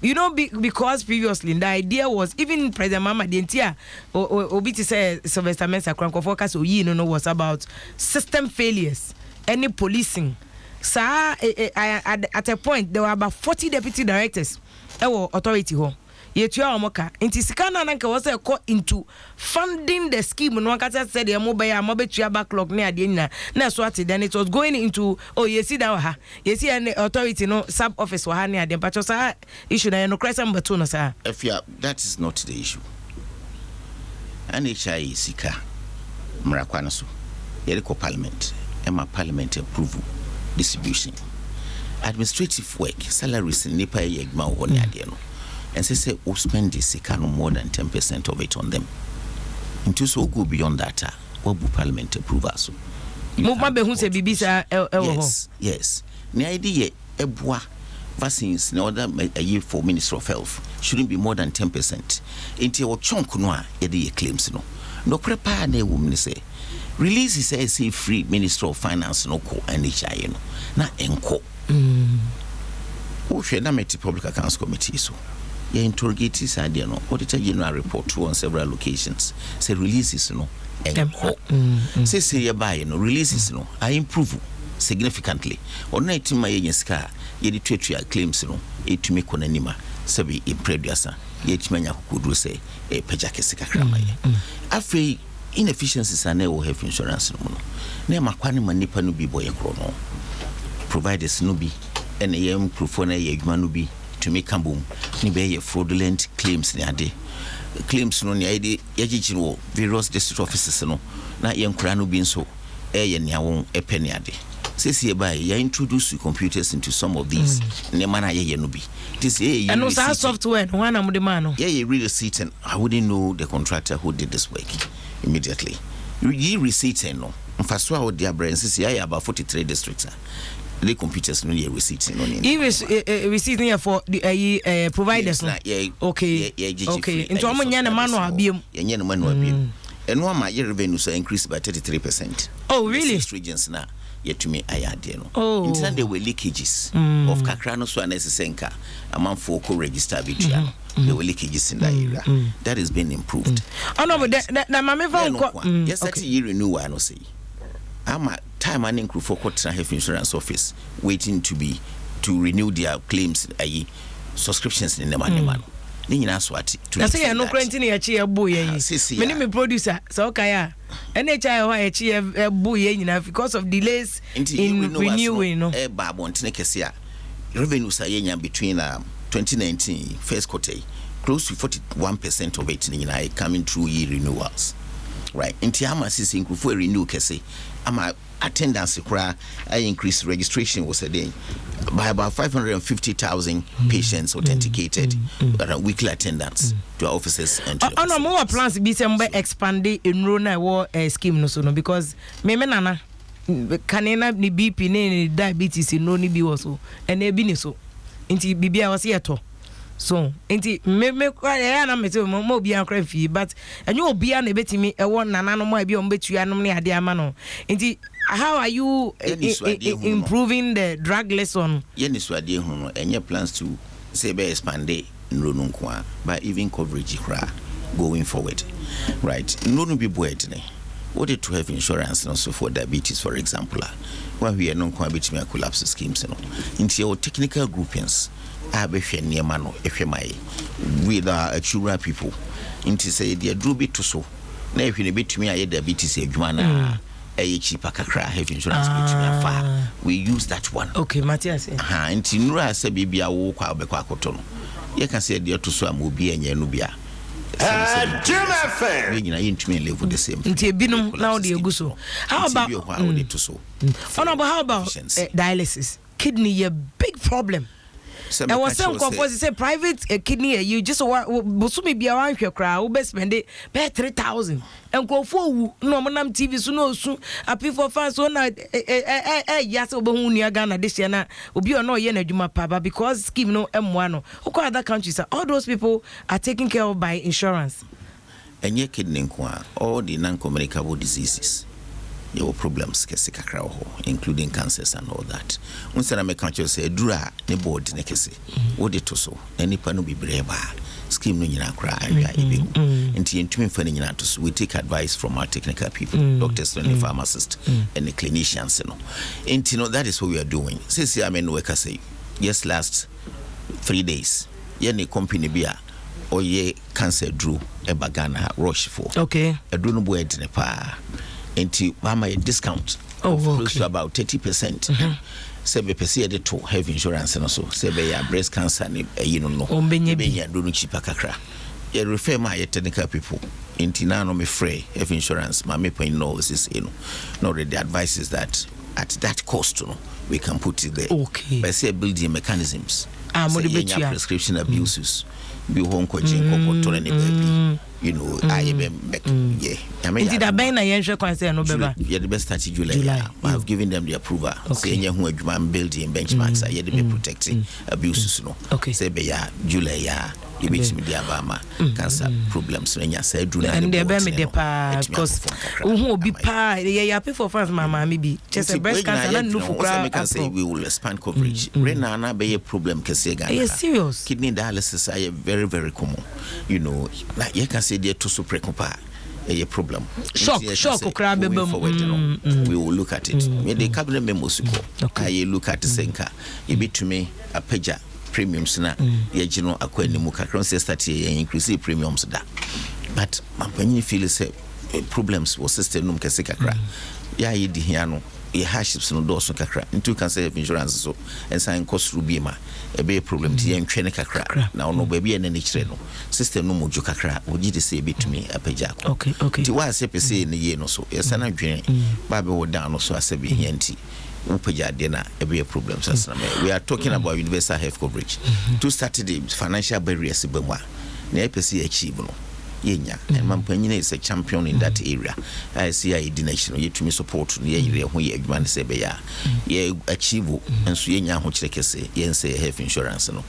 Speaker 1: You know, because previously the idea was even President Mama Dentia obi to say Sylvester Mensah Kranko focus no was about system failures, any policing. Sir, at a point there were about 40 deputy directors authority ho yetua omoka inti sikana nanka was into funding the scheme no kata said the mobile backlog na ade nyina na so ate then it was going into yesi da ha yesi an authority no sub office wa ha na ade pacho sa issue na no cresa mbeto no sa
Speaker 3: if that is not the issue. NHI sika mrakwana so yele ko parliament parliament approval distribution administrative work salaries in nipa yegma ho ne ade no and say we spend this no more than 10% of it on them into so go beyond that what bu parliament approval so
Speaker 1: mo ma be hu se bibisa
Speaker 3: yes the idea ebua vaccines in order a year for Minister of Health shouldn't be more than 10% into your chunk no a ye claims no prepare na woman say release is say free Minister of Finance no ko NHI no na enko hwe na Met Public Accounts Committee so ya interrogate sadia no Auditor General report on several locations say releases no enko say ya buy no releases no I improve significantly on na itima ye sika ye di twetwa claims no etumi ko nanima sabi impreduasa ye timanya kokudru say e pejake sika krama ye afei inefficiencies are now health insurance no na makwane manipa no bi boye kro no providers no bi and yem proof na ye adwuma no bi to make ambom ni be fraudulent claims ni ade claims no ni ade yagichi no various district offices no na ye nkura no bi nso ye niawon epeni ade sesi by ya introduce computers into some of these ne mana ye no bi this
Speaker 1: and also software one am the man
Speaker 3: yeah real receipt and I wouldn't know the contractor who did this work immediately you receipt no mfaso a their brands say about 43 districts the computers no receipt no
Speaker 1: receipt here for the providers no okay into am nya na manual abiem
Speaker 3: nya na manual abiem and one my revenue so increased by 33%.
Speaker 1: Oh really?
Speaker 3: Regions now yet to me ayade no in there were leakages of kakra no so anesenka amount for co register between there were leakages in that area that has been improved.
Speaker 1: Oh no, but that mama van
Speaker 3: yes that year renewal no say ama time and include for court health insurance office waiting to renew their claims subscriptions in the man ni nyina so ati
Speaker 1: na say ya no kranti na ya chi ya bu ye me me producer so okay ya NHI ho ya chi ya bu ye nyina because of delays in renewing no
Speaker 3: ba bontene kese a revenues are yenya between 2019 first quarter close to 41% of it ni nyina coming through year renewals right inti ama sisi include renew kese ama attendance kura increase registration was a day by about 550,000 patients authenticated weekly attendance to our offices and to
Speaker 1: no more plans be some expand enroll na war scheme no so no because me nana kanena ni BP ni diabetes no ni bi so and e bi ni so nti bibia was yeto so nti me kwaya na mete mo obi an kra fi but enyo obi an ebetimi e won nana no mo abi o mbetu anom ne ade ama no nti how are you improving the drug lesson
Speaker 3: yenisu ade hu no enye plans to say be expand nronu nko but even coverage going forward right nronu bi boed ne what it to have insurance and also for diabetes for example when we are non betimi collapse schemes no into your technical groupings abehwe niema no ehwemai with chura people into say they drew bit to so na ehwe ne betumi aye diabetes adwuma na cheaper kakra health insurance betumi afa we use that one
Speaker 1: okay Matthias
Speaker 3: nti nura say bibia wo kwa bekwa akoto no ye can say they to so am obi enye no bia
Speaker 4: Jim FM.
Speaker 3: We live with the same.
Speaker 1: Now the Eguso. How about how about dialysis? Kidney, a big problem. And was some composers say private kidney, you just Busumi be around your crowd, best spend it, pay 3,000 and go for no manam TV soon. A people fans so night, yes, Obohunia Ghana this year, Obi or no Yena Juma Papa because scheme no M1. Who call other countries? All those people are taken care of by insurance.
Speaker 3: And your kidney, all the non communicable diseases. Your problems including cancers and all that. Once I make country say dura ne board ne kese. What it so any panu be breba scheme no nyina kra awia ibe. Enti entumi fa ne nyina to so we take advice from our technical people, doctors and pharmacists and the clinicians no. Enti no that is what we are doing. Say I mean worker say yes last 3 days. Ye ne company bia or ye cancer drew e bagana rush for.
Speaker 1: Okay. E
Speaker 3: drew no boy ne pa. Into mama discount close to about 30%. Say be pese de to have insurance and so say be ya breast cancer ni you know be ya do no cheaper kakra. You refer my technical people into na no me free have insurance ma me pen no is no the advice is that at that cost no we can put it there.
Speaker 1: Okay.
Speaker 3: But say building mechanisms.
Speaker 1: Say
Speaker 3: prescription abuses. Be home coaching to any baby. You know, I mean, did I buy na yensho concern no beba? Yeah, the best start July. I have given them the approval. Say any who building benchmarks. I be protecting abuses no.
Speaker 1: Okay.
Speaker 3: Say be ya July ya. You beat me the Abama cancer problems when you say do
Speaker 1: and they be me the pa because who be pa yeah people for France mama maybe just a breast cancer and no for
Speaker 3: can say we will expand coverage. Rena na be a problem kese Ghana.
Speaker 1: Yes, serious.
Speaker 3: Kidney dialysis are very very common. You know, like you can say they to super precopa a problem.
Speaker 1: Shock
Speaker 3: we will look at it. Me the cabinet members go. I look at the senka. You be to me a pager premiums na ye no akwani mu kakron say start ye increase premiums da but mampani feel say problems was system num kese kakra ya ye di hia no ye hardships no do so kakra into can say insurance so and sign cost rubi ma e be problem ti ye ntwe ne kakra na ono ba bi ye ne kire no system no moju kakra oji de say betumi apaja ko
Speaker 1: okay
Speaker 3: ti wa say pese ne ye no so ye sana dwen ba be wo down no so asabi hia nti every problems as we are talking about universal health coverage. To start the financial barriers bemwa na EPC achieve no yenya and Mampanyina is a champion in that area. I see I national yet to me support no ye ho ye adwan se be ya ye achieve and so yenya ho kireke se yen say health insurance no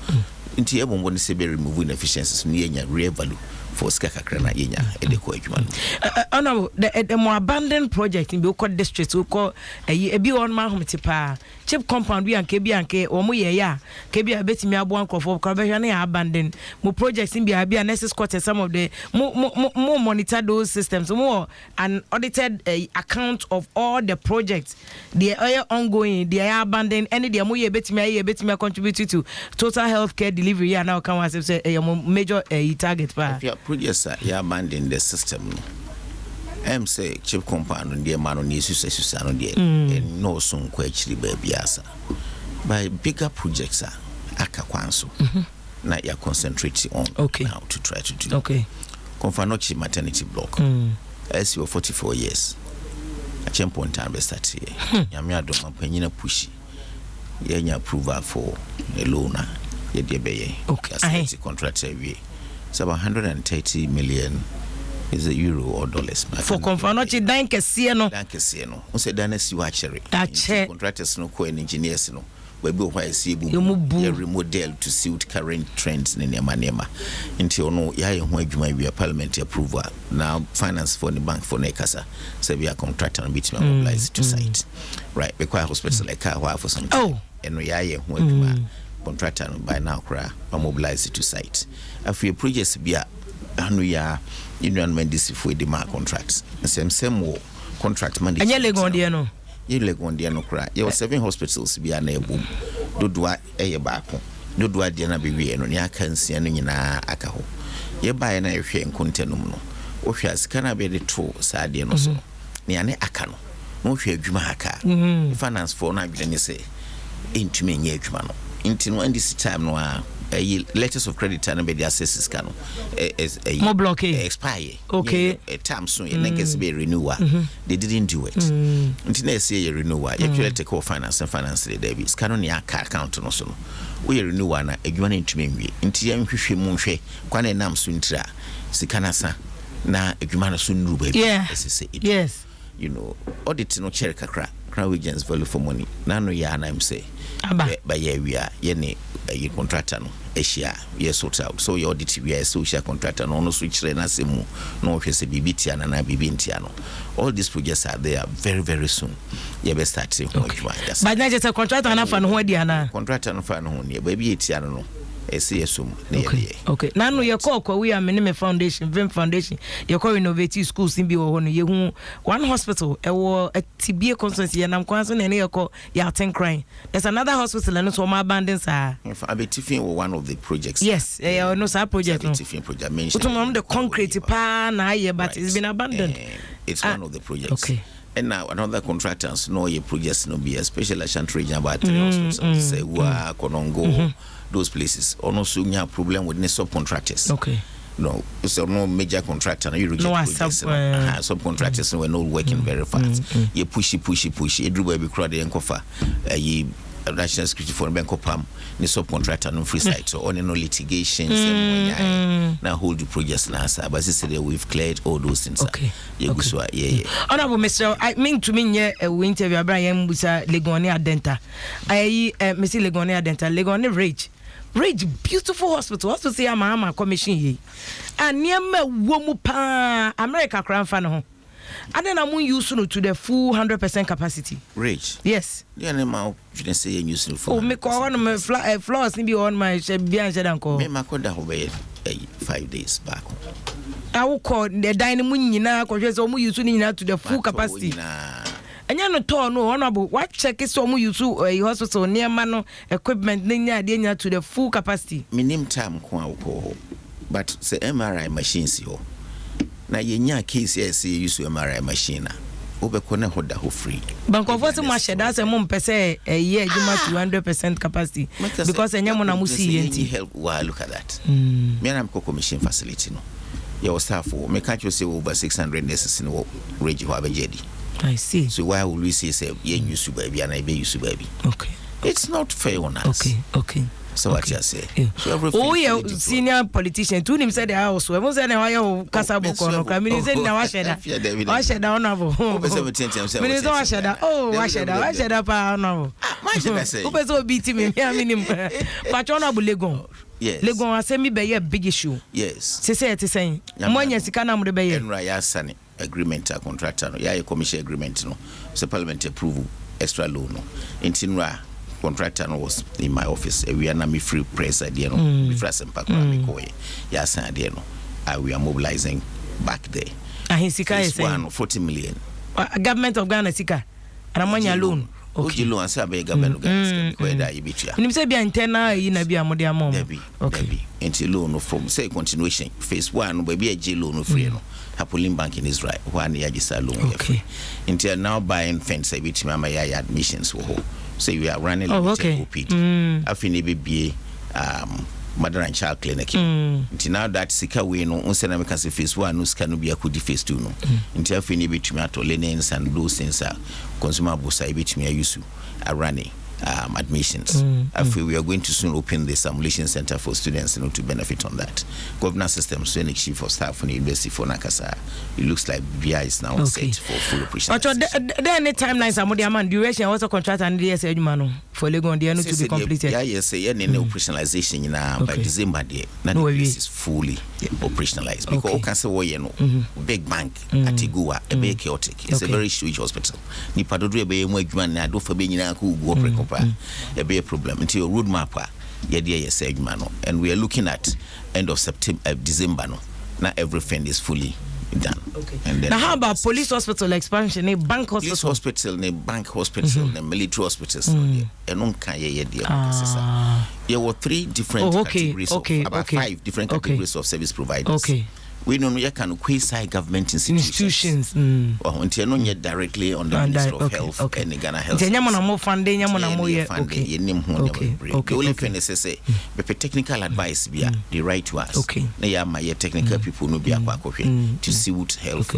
Speaker 3: nti e bombo ne se be remove inefficiencies no yenya real value for skakakra na yenya e de ko adwan
Speaker 1: no the more abandoned project in Boko district we call e bi on ma homte pa chip compound we anke bi anke o mo ye ya ke bi abetimi abo ankofo ka be hwane abandon mo projects in bi next quarter some of the more monitor those systems more an audited account of all the projects they are ongoing they are abandoned any they mo ye betimi contribute to total healthcare delivery here now can was say major target pa
Speaker 3: projects ya abandon the system no say chip compound and the man on Jesus no there and no so kwa chiri ba biasa by bigger projects aka kwanso na ya concentrate on now to try to do Konfanochi maternity block as you 44 years a champion time start here yamia do mampanyina pushi yenya approval for a loan ye de beye as contract we so 130 million is a euro or dollars
Speaker 1: for Konfanochi dan kese no
Speaker 3: o se dan asi wa chere contractors no ko engineers no we be why see bu remodel to suit current trends in Nema until no ya ho adwuma we parliament approval now finance for the bank for Nekasa say we are contractor and bit mobilize to site right because hospital like car for some time and we are ho adwuma contractor by now cra mobilize to site afi projects bia anu ya union mendisi for the mark contracts same wo contract mandate
Speaker 1: anya legon dia no
Speaker 3: Legon dia no kra ye 7 hospitals bia na ebum dodua eye baako dodua dia na bewie no ne aka nsia no nyina aka ho ye bae na ehwe nkontenum no o hwa sika na be de to saade no so ne ane aka no no hwa adwuma aka finance for na adwene se entumi nye adwuma no enti no andi si time no a letters of credit and be the assesses can
Speaker 1: more blockade
Speaker 3: expire.
Speaker 1: Okay,
Speaker 3: a time soon you next be renewal. They didn't do it. Until say you renewal, you actually take over finance the debits. Canon ya account no so. We renew na adwuma ntumi nwie. Nti ya nhwehwe mu nhwe kwane nam so ntira. Sikanasa na adwuma no so nuru ba bi.
Speaker 1: Yes.
Speaker 3: You know, audit no chere kakra. Crown agents value for money. Nano ya na say. Ba ye we are ye ne a contractor no. Asia yes sort out. So your audit we are social contractor no switch na semu no hwese bibiti ana na bibinti ano. All these projects are there very very soon. You best start saying
Speaker 1: but na just a contractor na fa no ho dia na.
Speaker 3: Contractor no fa no ho ne ba bi eti ano no.
Speaker 1: Okay. Now no your call we are minimum foundation, Vim Foundation. Your call innovative schools in be one hospital, a TBA consultancy and I'm concerned and your call Yaten crying. There's another hospital and so my abandons are
Speaker 3: one of the projects.
Speaker 1: Yes, no sub project.
Speaker 3: Mentioned
Speaker 1: the concrete pan but it's been abandoned.
Speaker 3: It's one of the projects.
Speaker 1: Okay.
Speaker 3: And now another contractors know your projects no be especially Ashanti region about hospitals say Konongo those places also have problem with the subcontractors.
Speaker 1: Okay.
Speaker 3: No, so no major contractor no you reject subcontractors were not working very fast. You pushy everybody be crowd and cover national security for Banco Pam the subcontractor no free site so on no litigations now hold the projects now but this day we've cleared all those things.
Speaker 1: Okay.
Speaker 3: Honorable
Speaker 1: Mr. I mean to me we interview Abraham Busa Legonia Denta Mr. Legonia Denta Legonia Rage beautiful hospital say ama commission ye and near me womu pa America crown fan ho and then I'm use to the full 100% capacity.
Speaker 3: Rage.
Speaker 1: Yes.
Speaker 3: Yeah, now you didn't say you use it for.
Speaker 1: Oh, me call on my floors be on my behind call.
Speaker 3: Me ma call that over 5 days back.
Speaker 1: I will call the dining room na ko just omu use ni to the full capacity. And you no honorable what check is omu use hospital near mano equipment nya to the full capacity.
Speaker 3: Minim time ko but say MRI machines yo. Na yenya case yes use MRI machine na obekona hoda ho free
Speaker 1: bank of us mo sheda say mo mpese year juma 200% capacity because enya mo na mo see yenti
Speaker 3: help wa look at that me na mko commission facility no your staff me catch you say over 600 nurses no Rage ho abejedi.
Speaker 1: I see.
Speaker 3: So why will we say ye use baby and I be use baby?
Speaker 1: Okay.
Speaker 3: It's not fair on us.
Speaker 1: Okay.
Speaker 3: So what you say?
Speaker 1: Oh yeah, senior politician. Two him said the house. We must say na why kasa boko no. Kamini say na wa sheda. Wa sheda honorable. Minister wa sheda. Oh wa sheda. Wa sheda pa honorable.
Speaker 3: Why should I say?
Speaker 1: Who beso beat me? Me minim. But honorable Legon.
Speaker 3: Yes.
Speaker 1: Legon asemi be ye big issue.
Speaker 3: Yes.
Speaker 1: Say mo nya sika na mo de be ye.
Speaker 3: Enra ya sane agreement a contractor no. Ya commission agreement no. So parliament approve extra loan no. Intinra contractor no was in my office. We are na me free press idea no. Me free sempa kwa me koye. Ya san idea no. We are mobilizing back there.
Speaker 1: Sika is
Speaker 3: 40 million.
Speaker 1: Government of Ghana sika. Anamanya loan.
Speaker 3: Okay. Loan say be government of Ghana ko da yibitua.
Speaker 1: Nim say bia internal yi na bia mo de amom.
Speaker 3: Okay. Until loan from say continuation phase 1 no be a loan free no. Hapolim Bank in Israel one year just loan free. Until now buying fence yibitua my admissions wo ho. So we are running OPD. Afini be mother and child clinic. Until now that sika we no unsena me can say phase 1 no sika no be akudi phase 2 no. Until afini be to me to lenens and those things are consumable say be to me use running admissions. After we are going to soon open the simulation center for students to benefit on that. Governance system so any chief of staff from the university for Nakasa. It looks like BI is now set for full operation.
Speaker 1: But there any timelines among man duration also contract and DS Edumano for Legon they to be completed.
Speaker 3: Yes, say any operationalization by December day. Now this is fully operationalized because can say big bank at Igua a big chaotic. It's a very huge hospital. Ni padodre be mu adwuma na do fa be nyina ko go prekopa. A be a problem until your roadmap and we are looking at end of September December no. Now everything is fully done.
Speaker 1: Okay.
Speaker 3: And then
Speaker 1: now how about police hospital expansion, a bank hospital?
Speaker 3: Police hospital, a bank hospital, a military hospitals. And there were 3 different categories of about 5 different categories of service providers. we know you can quasi government institutions. Or until no yet directly on the Ministry of Health and the Ghana Health. The only thing is say the technical advice be the right to us. They my technical people no be to suit health.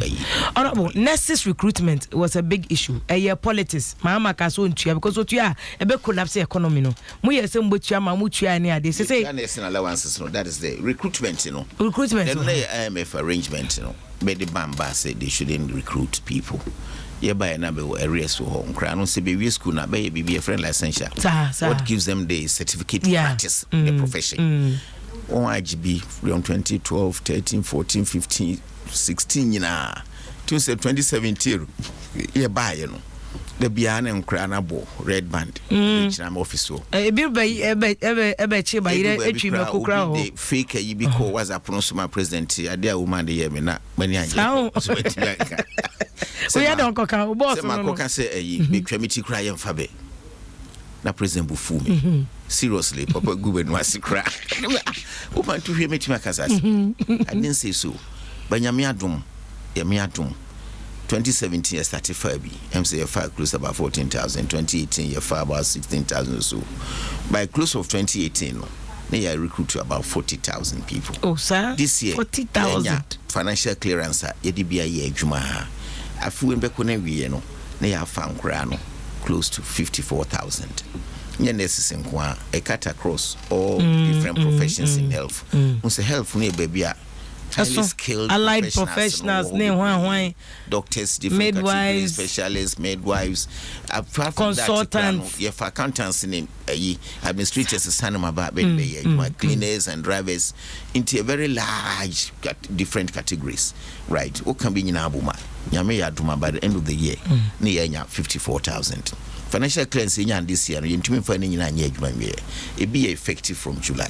Speaker 1: Honorable, nurses recruitment was a big issue. Politics. Mama kaso ntua because what you are e be collapse economy no. Mu yese mbotua ma mu tua ne ade. Say
Speaker 3: allowances no, that is the recruitment,
Speaker 1: Recruitment.
Speaker 3: Then IMF arrangement, but the Bamba said they shouldn't recruit people. By a number of areas to home. Crown say be school na be a friend licensure. What gives them the certificate to practice the profession? On IGB from 2012, 13, 14, 15, 16 2017 by the Biana and Cranabo red band officer. The fake Ibiko was a pronouncement president. I dare woman the Yemina when I
Speaker 1: don't cock boss.
Speaker 3: Can say a big committee crying Fabe. Na President Bufumi. Seriously, Papa Guben was cry. Woman to hear me to my casas. I didn't say so. Banyamiadum, Yamiatum. 2017 year started Fabi. MCFR close about 14,000. 2018 year far about 16,000 or so. By close of 2018, they are recruit to about 40,000 people.
Speaker 1: Oh, sir.
Speaker 3: This year,
Speaker 1: 40,000
Speaker 3: financial clearance. Yedibia ye Jumaha. Afu embekone wieno. They are found grano close to 54,000. Nurses in Kwa, a cut across all different professions in health. Once health ne baby. Highly skilled
Speaker 1: allied professionals,
Speaker 3: doctors, different midwives, specialists, midwives,
Speaker 1: consultants,
Speaker 3: for accountants, administrators, cleaners and drivers, into a very large different categories, right? What can be in Abuma? Yamea Duma by the end of the year, near 54,000. Financial clearance in this year, you to finding in a year, it be effective from July,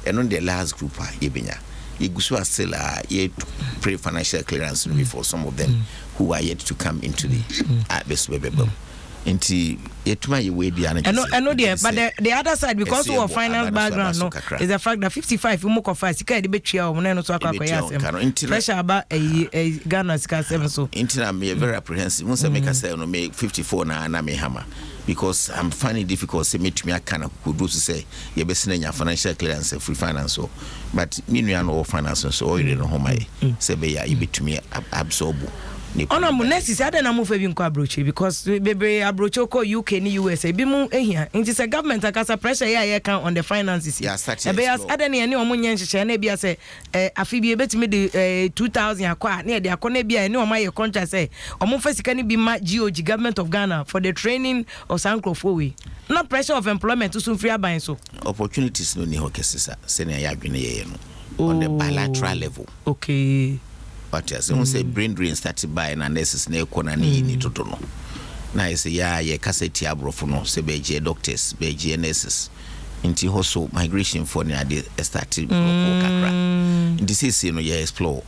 Speaker 3: and on the last group, Ibinya. Igusua still pre financial clearance for some of them who are yet to come into the best web. Into yetuma ye way the
Speaker 1: I know there, but the other side, because of finance background, no, is the fact that 55 you move of us, you can't be chia or no so pressure about a Ghana's case so.
Speaker 3: Intina me very apprehensive. Once I make a say no make 54 na me hammer. Because I'm finding it difficult to meet me I can could do to say you're best in your financial clearance and free finance so but me no finance so you know how my say be ya to me absorb.
Speaker 1: Ona mo next I don't move even ko abroach because baby abroach ko UK ni USA bi mu ehia nti say government akasa pressure ya can on the finances
Speaker 3: ya
Speaker 1: be as adani ani omo nya nhyehyɛ na bia say afi bi betimi de 2000 akwa na de akona bia ni omo ye contract say omo fa sika ni bi ma GOG government of Ghana for the training of Sankrofo we not pressure of employment to soon free aban so
Speaker 3: opportunities no ni ho kesisa say na ya adwene ye no on the bilateral level.
Speaker 1: Okay.
Speaker 3: But as soon say brain drain started by na nurses na ekona ni ni toto no na say ya ye kaseti abrofo no say beje doctors beje nurses inti hoso migration for na ade started kakra inti say no ye explore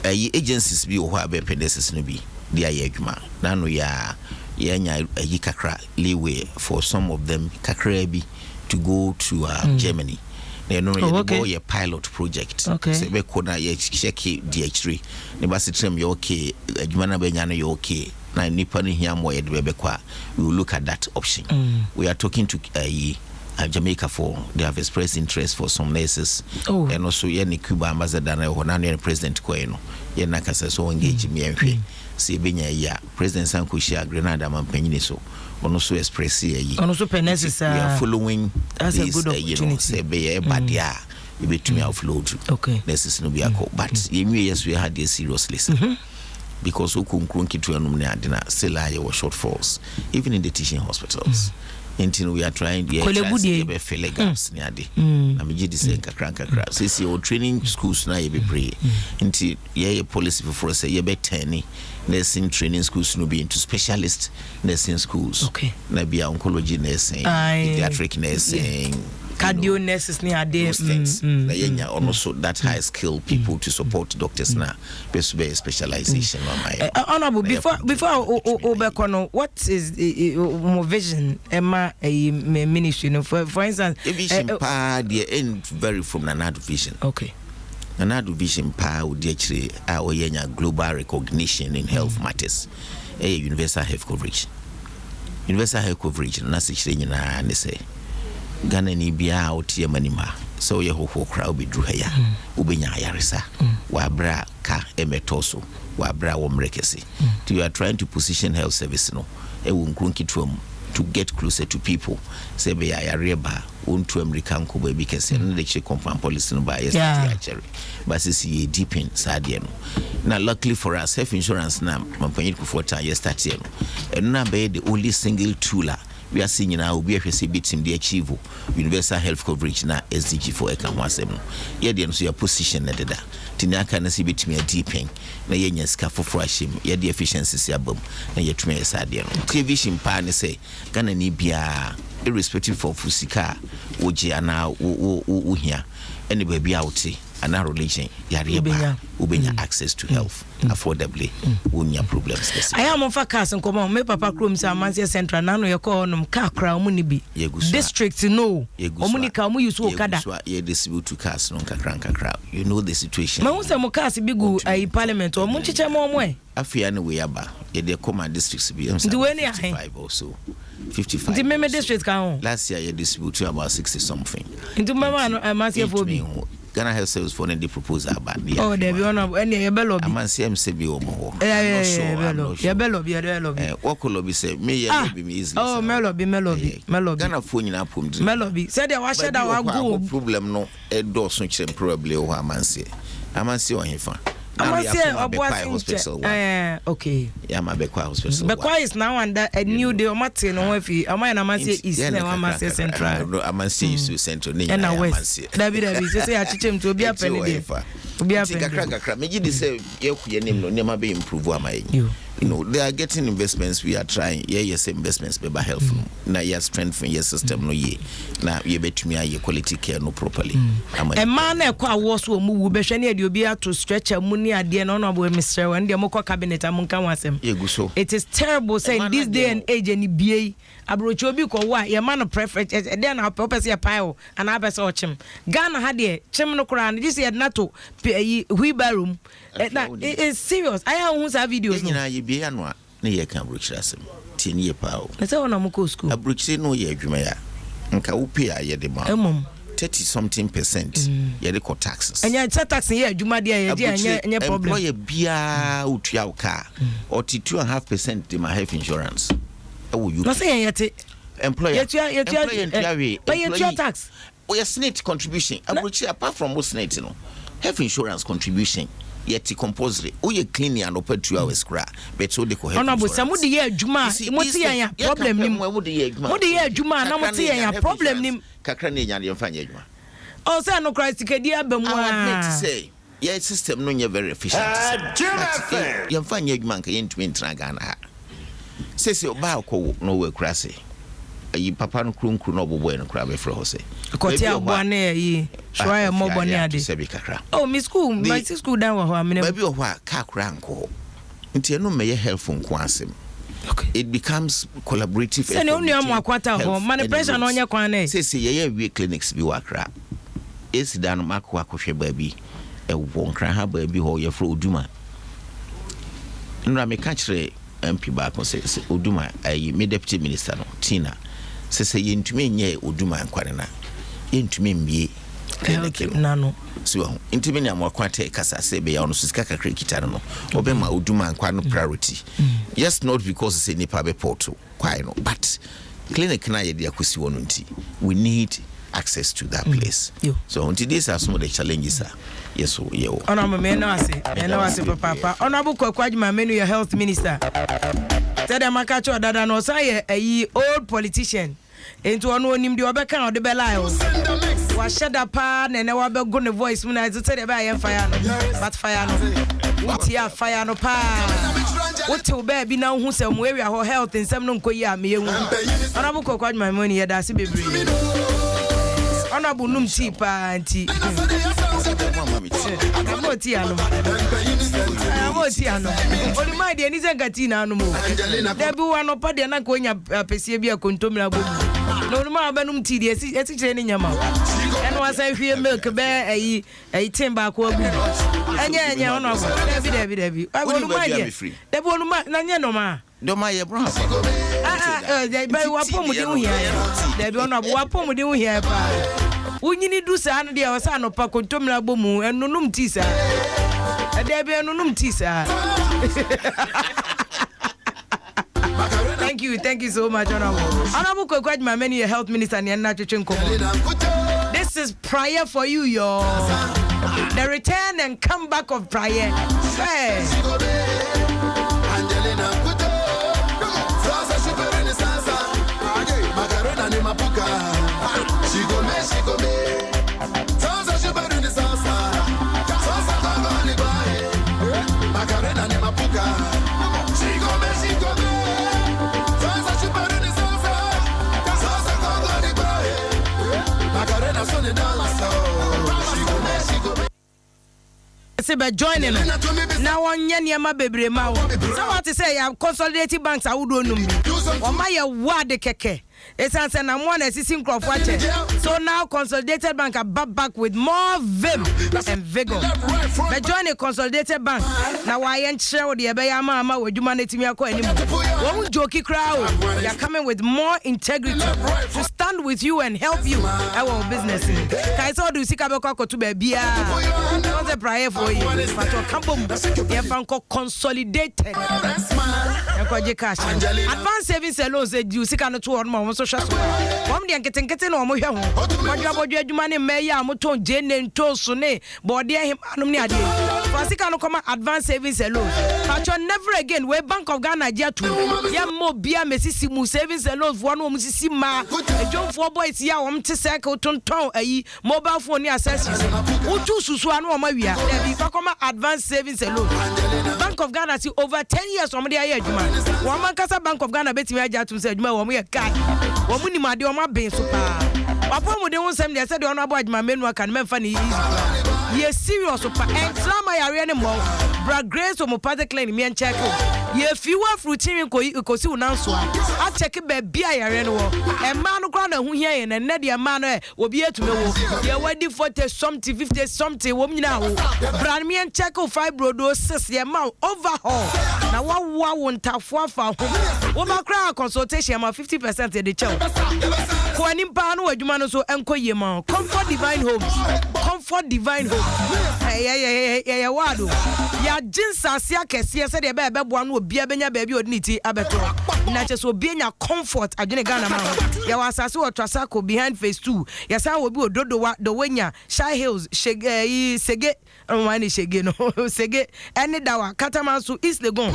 Speaker 3: agencies bi o ho abe nurses no bi dia ye adwuma na no ya nya ayi kakra leeway for some of them kakra bi to go to Germany. They know a pilot project.
Speaker 1: Okay.
Speaker 3: So we could not check DH3. The basitrem you okay, Jumana Benyana you okay. Now Nippon here more at Bebekwa. We will look at that option. We are talking to Jamaica for they have expressed interest for some nurses. And also Yenny Cuba ambassador and Honani President Coeno. Yenaka says so engage me and see Benya ya President Sankushia Grenada Mampenini so. Also express here.
Speaker 1: Also
Speaker 3: we are following
Speaker 1: that's
Speaker 3: this,
Speaker 1: a good opportunity.
Speaker 3: Say be but yeah, you bet me offload.
Speaker 1: Okay.
Speaker 3: This is no be a call. But yes, we had this seriously. Because Okunkrun kitu anumne adina still was shortfalls, even in the teaching hospitals. Until we are trying to fill gaps near the Namiji saying kakra. Since your training schools now you be pray. Until ye policy before say ye be 10 nursing training schools no be into specialist nursing schools.
Speaker 1: Okay.
Speaker 3: Na be oncology nursing, pediatric nursing.
Speaker 1: Cardio nurses near
Speaker 3: those things. Also that high skilled people to support doctors now. Best be specialization on my
Speaker 1: honorable before Obekono, what is the vision Emma a ministry for instance
Speaker 3: a vision the end very from another vision.
Speaker 1: Okay.
Speaker 3: Another vision pa odi akire a oyenya global recognition in health matters. Universal health coverage. Universal health coverage na se kire nyina ne say Ghana ni bia otie manima so ye hoho kra obedru ha ya ubenya ayaresa wa bra ka emetoso wa bra wo mrekesi. You are trying to position health service no e wo nkrunkitwam to get closer to people. Say be ayareba unto American ko baby kese no de confirm policy no ba yesterday actually. But see deep in sadie no. Now luckily for us health insurance na mampanyi ku for time yesterday no. And na be the only single tool we are seeing now we have see bit in the achieve universal health coverage na SDG for eka ho asem no. Ye de no so your position na deda. Tinaka na see bit me deeping na ye nya ska foforo ahim ye de efficiencies abam na ye tumi sadie no. Television pa ne say Ghana ni bia irrespective of fusika woji ana wo hia any baby out ana religion yare ba ubenya access to health affordably unya problems.
Speaker 1: I am of a cast and come on me papa chrome sa Mansia Central nano ye call no car crowd muni bi district no omunika mu use okada
Speaker 3: ye distribute to cars no kakra you know the situation
Speaker 1: ma unsa mo cars bigu ai parliament o mu chiche mo mo e
Speaker 3: afia ne we aba ye de command districts bi am 55 or so 55 the
Speaker 1: meme district kan
Speaker 3: last year ye distribute about 60 something
Speaker 1: into mama no Mansia for bi
Speaker 3: Ghana Health Service for the proposal about the
Speaker 1: oh there be one any ye bello bi
Speaker 3: man say MCB o mo
Speaker 1: ye bello bi
Speaker 3: what could lobby say me ye lobby me easily
Speaker 1: oh melobi
Speaker 3: Ghana phone nyina pom di
Speaker 1: melobi say there wa sheda wa go
Speaker 3: problem no e do so kire probably o amanse o hefa
Speaker 1: hospital okay
Speaker 3: yeah my Bekwa hospital
Speaker 1: Bekwa is now under a new day omate no wafi amaya na Mansia is na Mansia Central
Speaker 3: Mansia is central ni
Speaker 1: na Mansia dabi say achichem to obi apene dey obi apene
Speaker 3: kakra meji dey say ye kuye nim no nema be improve amaye you know they are getting investments we are trying yes investments be health na ya strengthen your system no ye na ye betumi aye quality care no properly
Speaker 1: e man na ekwa wo so mu wu behwe na de obi ato stretcher mu ni ade no no bo Mr. Wan de moko cabinet amunka wasem it is terrible saying this day and age any bie abrocho obi ko wa ye man preference e dey na purpose ye pile and abese ochim Ghana ha de chim no kura na this year na to wheelbarrow it is serious I have who videos no
Speaker 3: be anwa na ye kan brochire asem tie ne ye pa o
Speaker 1: na say wona mo ko school
Speaker 3: abrochire no ye adwuma ya nka wo pay a ye de ma 30-something% ye de ko taxes
Speaker 1: enya tax ye adwuma de ye de enya problem
Speaker 3: employer bia utua ka or 2.5% de my health insurance e wo you
Speaker 1: no say ye te
Speaker 3: employer
Speaker 1: but ye tax
Speaker 3: we SNET contribution abrochire apart from SNET no health insurance contribution yet compulsory o ye clean and open 2 hours cra but so de ko help
Speaker 1: no but some de ye adwuma mo te yan problem nim mo de ye adwuma na mo te yan problem nim
Speaker 3: kakra na nya de mfanya adwuma
Speaker 1: o say no Christ kedi abamu
Speaker 3: a say your system no nya very efficient ye mfanya adwuma nka ye ntumi ntra Ghana ha sese oba ko no we kra say ayi papa no krunkru no oboboy no kra be fro ho say
Speaker 1: kote agbo na yi shoya mobo ne ade oh my school down wa ho amene
Speaker 3: baby o ho a ka kra nko nti no meye helpful nko asem okay it becomes collaborative
Speaker 1: say no nua mo akwata ho man pressure no onye kwan na
Speaker 3: say ye we clinics bi wa kra esi dan makwa kohwe baby e wo nkra ha baby ho ye fro oduma nra me ka kire MP ba ko say oduma ayi me deputy minister no Tina say yentumi nye oduma nkware na yentumi mbie
Speaker 1: nano
Speaker 3: so intimi na mwakwate kasa sebe ya ono sika kakra kitano no obema oduma nkwa no priority yes not because say nipa be porto kwai no but clinic na ye dia kwesi wono nti we need access to that place so until these are some of the challenges yes so ye o
Speaker 1: ona me na wase papa ona bu kwajuma menu your health minister said amaka cho dada no say ayi old politician into ono onim de obeka ode belai wa shada pa na wa be go ne voice mu na say de ba ye fire no but fire no utia fire no pa wote oba bi na hu se mu area ho health nsem no nkoyi a me yehu ona bu kwajuma menu ye da se bebre ona bu num ti pa anti Amotiano. Only my dear Niza Gatina no more. There be one of Padia na konya pesie bia kontomira bobu. No ma benum tea dey esi kyere ni nyama eno asan hwie milk be ayi timba ko agu enye ono agu debi onuma ye debi onuma na nye no ma
Speaker 3: do ma ye bro
Speaker 1: debi wapo mu de hu hia debi ono abu wapo mu de hu hia pa unyini du sa no de o sa no pa kontomra bomu enunum tea sa debi enunum tea sa Thank you so much, Honorable Kwakwaj Mameni, your health minister, This is prayer for you, y'all. The return and comeback of prayer. Hey. Joining now on Yanyama Bebre Mao. So what to say, I'm consolidated banks. I would know me. Or my word keke. It's answer I'm one assisting crop watching. So now Consolidated Bank are back with more vim and vigor. But join a Consolidated Bank. Now I ain't sure the Abayama with humanity anymore. One jokey crowd. They are coming with more integrity to stand with you and help you our business. Kaiso do Sikabako to be what's a prayer for you? But your Kampum, Consolidated. Advanced savings alone said you see cannot to more social. One day getting on my home. What you about your money, Maya, Moton, Jane, and Tosune, Bordia him, Anumnia. Fasicano come advanced savings alone. But you never again, where Bank of Ghana, Jatu, Yamo Bia, Messissimo savings alone, one woman, Sima, a John 4 boys, Yam to circle, Tonton, a mobile phone accessories. Utu Susuano, Maria, come advanced savings alone. Bank of Ghana, see over 10 years from the age, man. One man Casa Bank of Ghana, betting me to say, we a guy. Womuni ma de o ma ben so pa. Papa mo de won sem de say de on aboaj ma menu aka me fa ne easy. Ye serious so pa. Entra ma yare ne mo. Bra Grace o mo pade clean me en check. Ye fiwa fruitin ko si unanso a check be bia yare ne wo. E ma no kra na hu hia ye ne de ma no obi etume wo. Ye wadi 40 something 50 something wo nyina wo. Bra me en check fibrodo 6 ye ma overhaul. Na wa won tafo afa ho. Wo ma kra consultation ma 50% de chew. Ko ani pa no adwuma no so enkoye ma. Comfort Divine Homes. Yeah, wado. Ya jinsa asia kese se de be boa no obi abenya ba bi odiniti abeto. Na che so obi nya comfort adwene Ghana ma. Ya wasase wo Trasako behind phase 2. Ya sa obi ododo wa do wenya Shy Hills Sege Wani Shege no Sege any dawa Katamansu East Legon.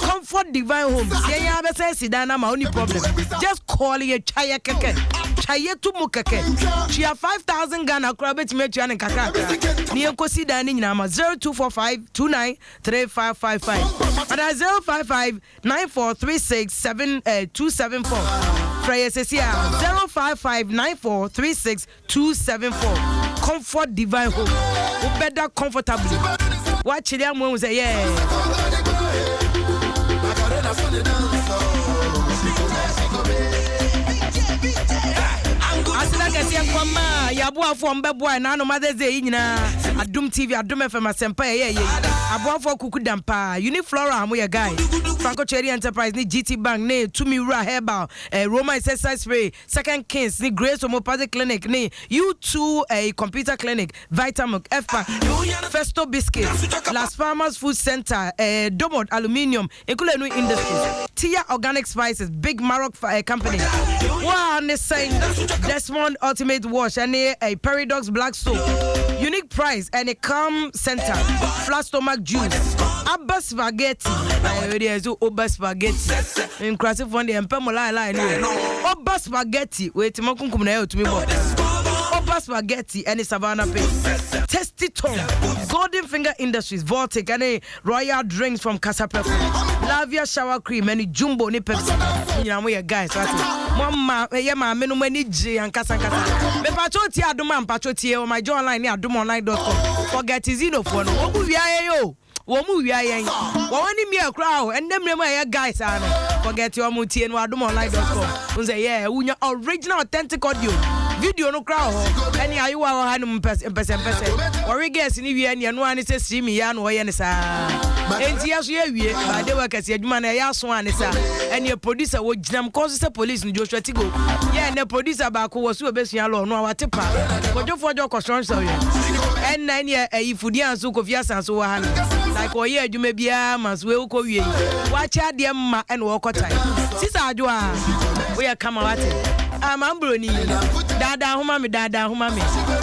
Speaker 1: Comfort Divine Homes. Yeah, be say sidana ma only problem. Just call ye chaya keke. Chaye tu mu keke. Chia 5,000 Ghana kura betime tua ne kakra. Ni enko sidani nyina ma 0245293555 and 0559436724. Prayer says here 0559436274. Comfort Divine Home. We better comfortably. Watch it and we say yeah. Asila kesi kwama ya boafo mbeboa na no madeze nyina Adum TV Adum FM asempa ye aboafo kuku dampa Uniflora amu ye guy Franco Cherry Enterprise ni GT Bank ni Tumira Herbal Roma Exercise Spray Second Kings ni Grace Homopathic Clinic ni U2 a computer clinic Vitamilk FPAC Festo Biscuits Las Palmas Food Center Domod Aluminium Ekulenu Industries Tia Organic Spices Big Maroc Company one is saying Desmond Ultimate Wash and a Paradox Black Soap Unique Price and a Calm Center Flat Stomach Juice Abba Spaghetti Oba Spaghetti in Crasive one the Empemola line Oba Spaghetti wait Mokunkum na to me Oba Spaghetti and a Savannah Paste Tasty Tone Golden Finger Industries Vortic and a Royal Drinks from Casapeco Lavia Shower Cream and Jumbo ni Pepsi you guys Mama yema menu mani J and kasa me patroti aduma patroti o my join online ni adumonline.com forget Zino for no wo mu wiaye yo wo mu wiaye wo wani mi akra o endem rema ya guys ano forget your mutie no adumonline.com unse yeah unya original authentic audio video no crowd ho any ayu wa hanum person worry guess ni wie ne no ani se stream ya no ye ne saa enti yaso ye wie ba de wa kase adwuma na ya so ane saa any producer wo ginam cause say police no Joshua Tigo yeah ne producer ba ko wo so obesua lo no awatepa kojofo jo construction ye en na ne ayifudi anso Kofi Asanso wa han like oye adwuma bia maswe uko wie wa cha de ma en wo kotai sisa adwa we ya kama wate amambroni dada homa me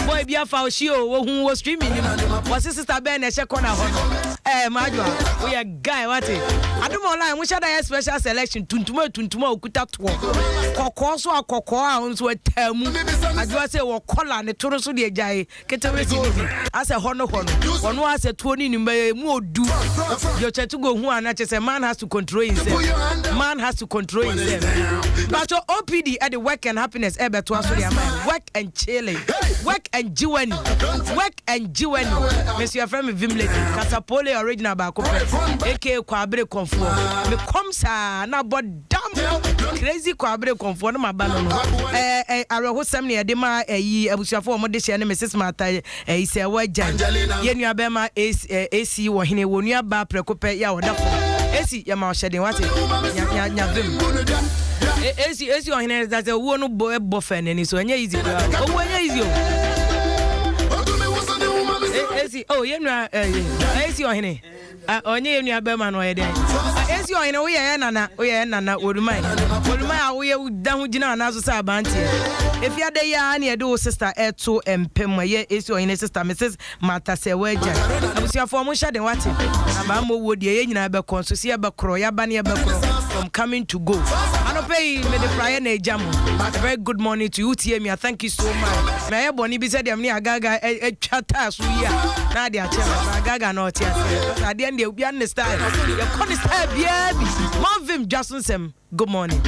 Speaker 1: boy bia fa oshi o wo hu wo streaming ni wo sister ben na she corner ho majwa we ya guy wate adum online we shada special selection tuntuma okuta to kokko so akokko a onso atamu adwa se wo collar ne toro so de jae ketewe si ni ase hono ono ase tuo ni mu odu yo chetugo hu anache se man has to control himself but your OPD at the work and happiness ebe to aso dia man work and chilling work and jiwani Monsieur your friend me Vimle Kasapole original ba ko eke kwabere konfo me komsa na bodam crazy kwabere konfo na mabano no areho sam ne de ma ayi abusuafo mo de hye ne Mrs. Mata se wajan ye nua be ma AC wo hene wo nua ba prekope ya wodafo AC ya ma hyeden wate nya vim AC on here that a one bo fan and so anya easy oh anya easy AC oh you know AC on here onye enu abema no yede AC on here we ye nana odumai we da hu gina na so sa abanti if ya de ya na yede o sister eto empem ye AC on here sister Mrs. Mata se waja abusiafo mo hya de wate aba mo wo de ye nyina be konso se ye be kro ya ba ne ye be kro from coming to go pay me the prayer na jam. Very good morning to you TM. Thank you so much. Me boni bi said am ni agaga chata so ya. Na dia chema agaga no tia. Na dia ndi obi an style. You come style bia bi. Marvin Jackson sem. Good morning.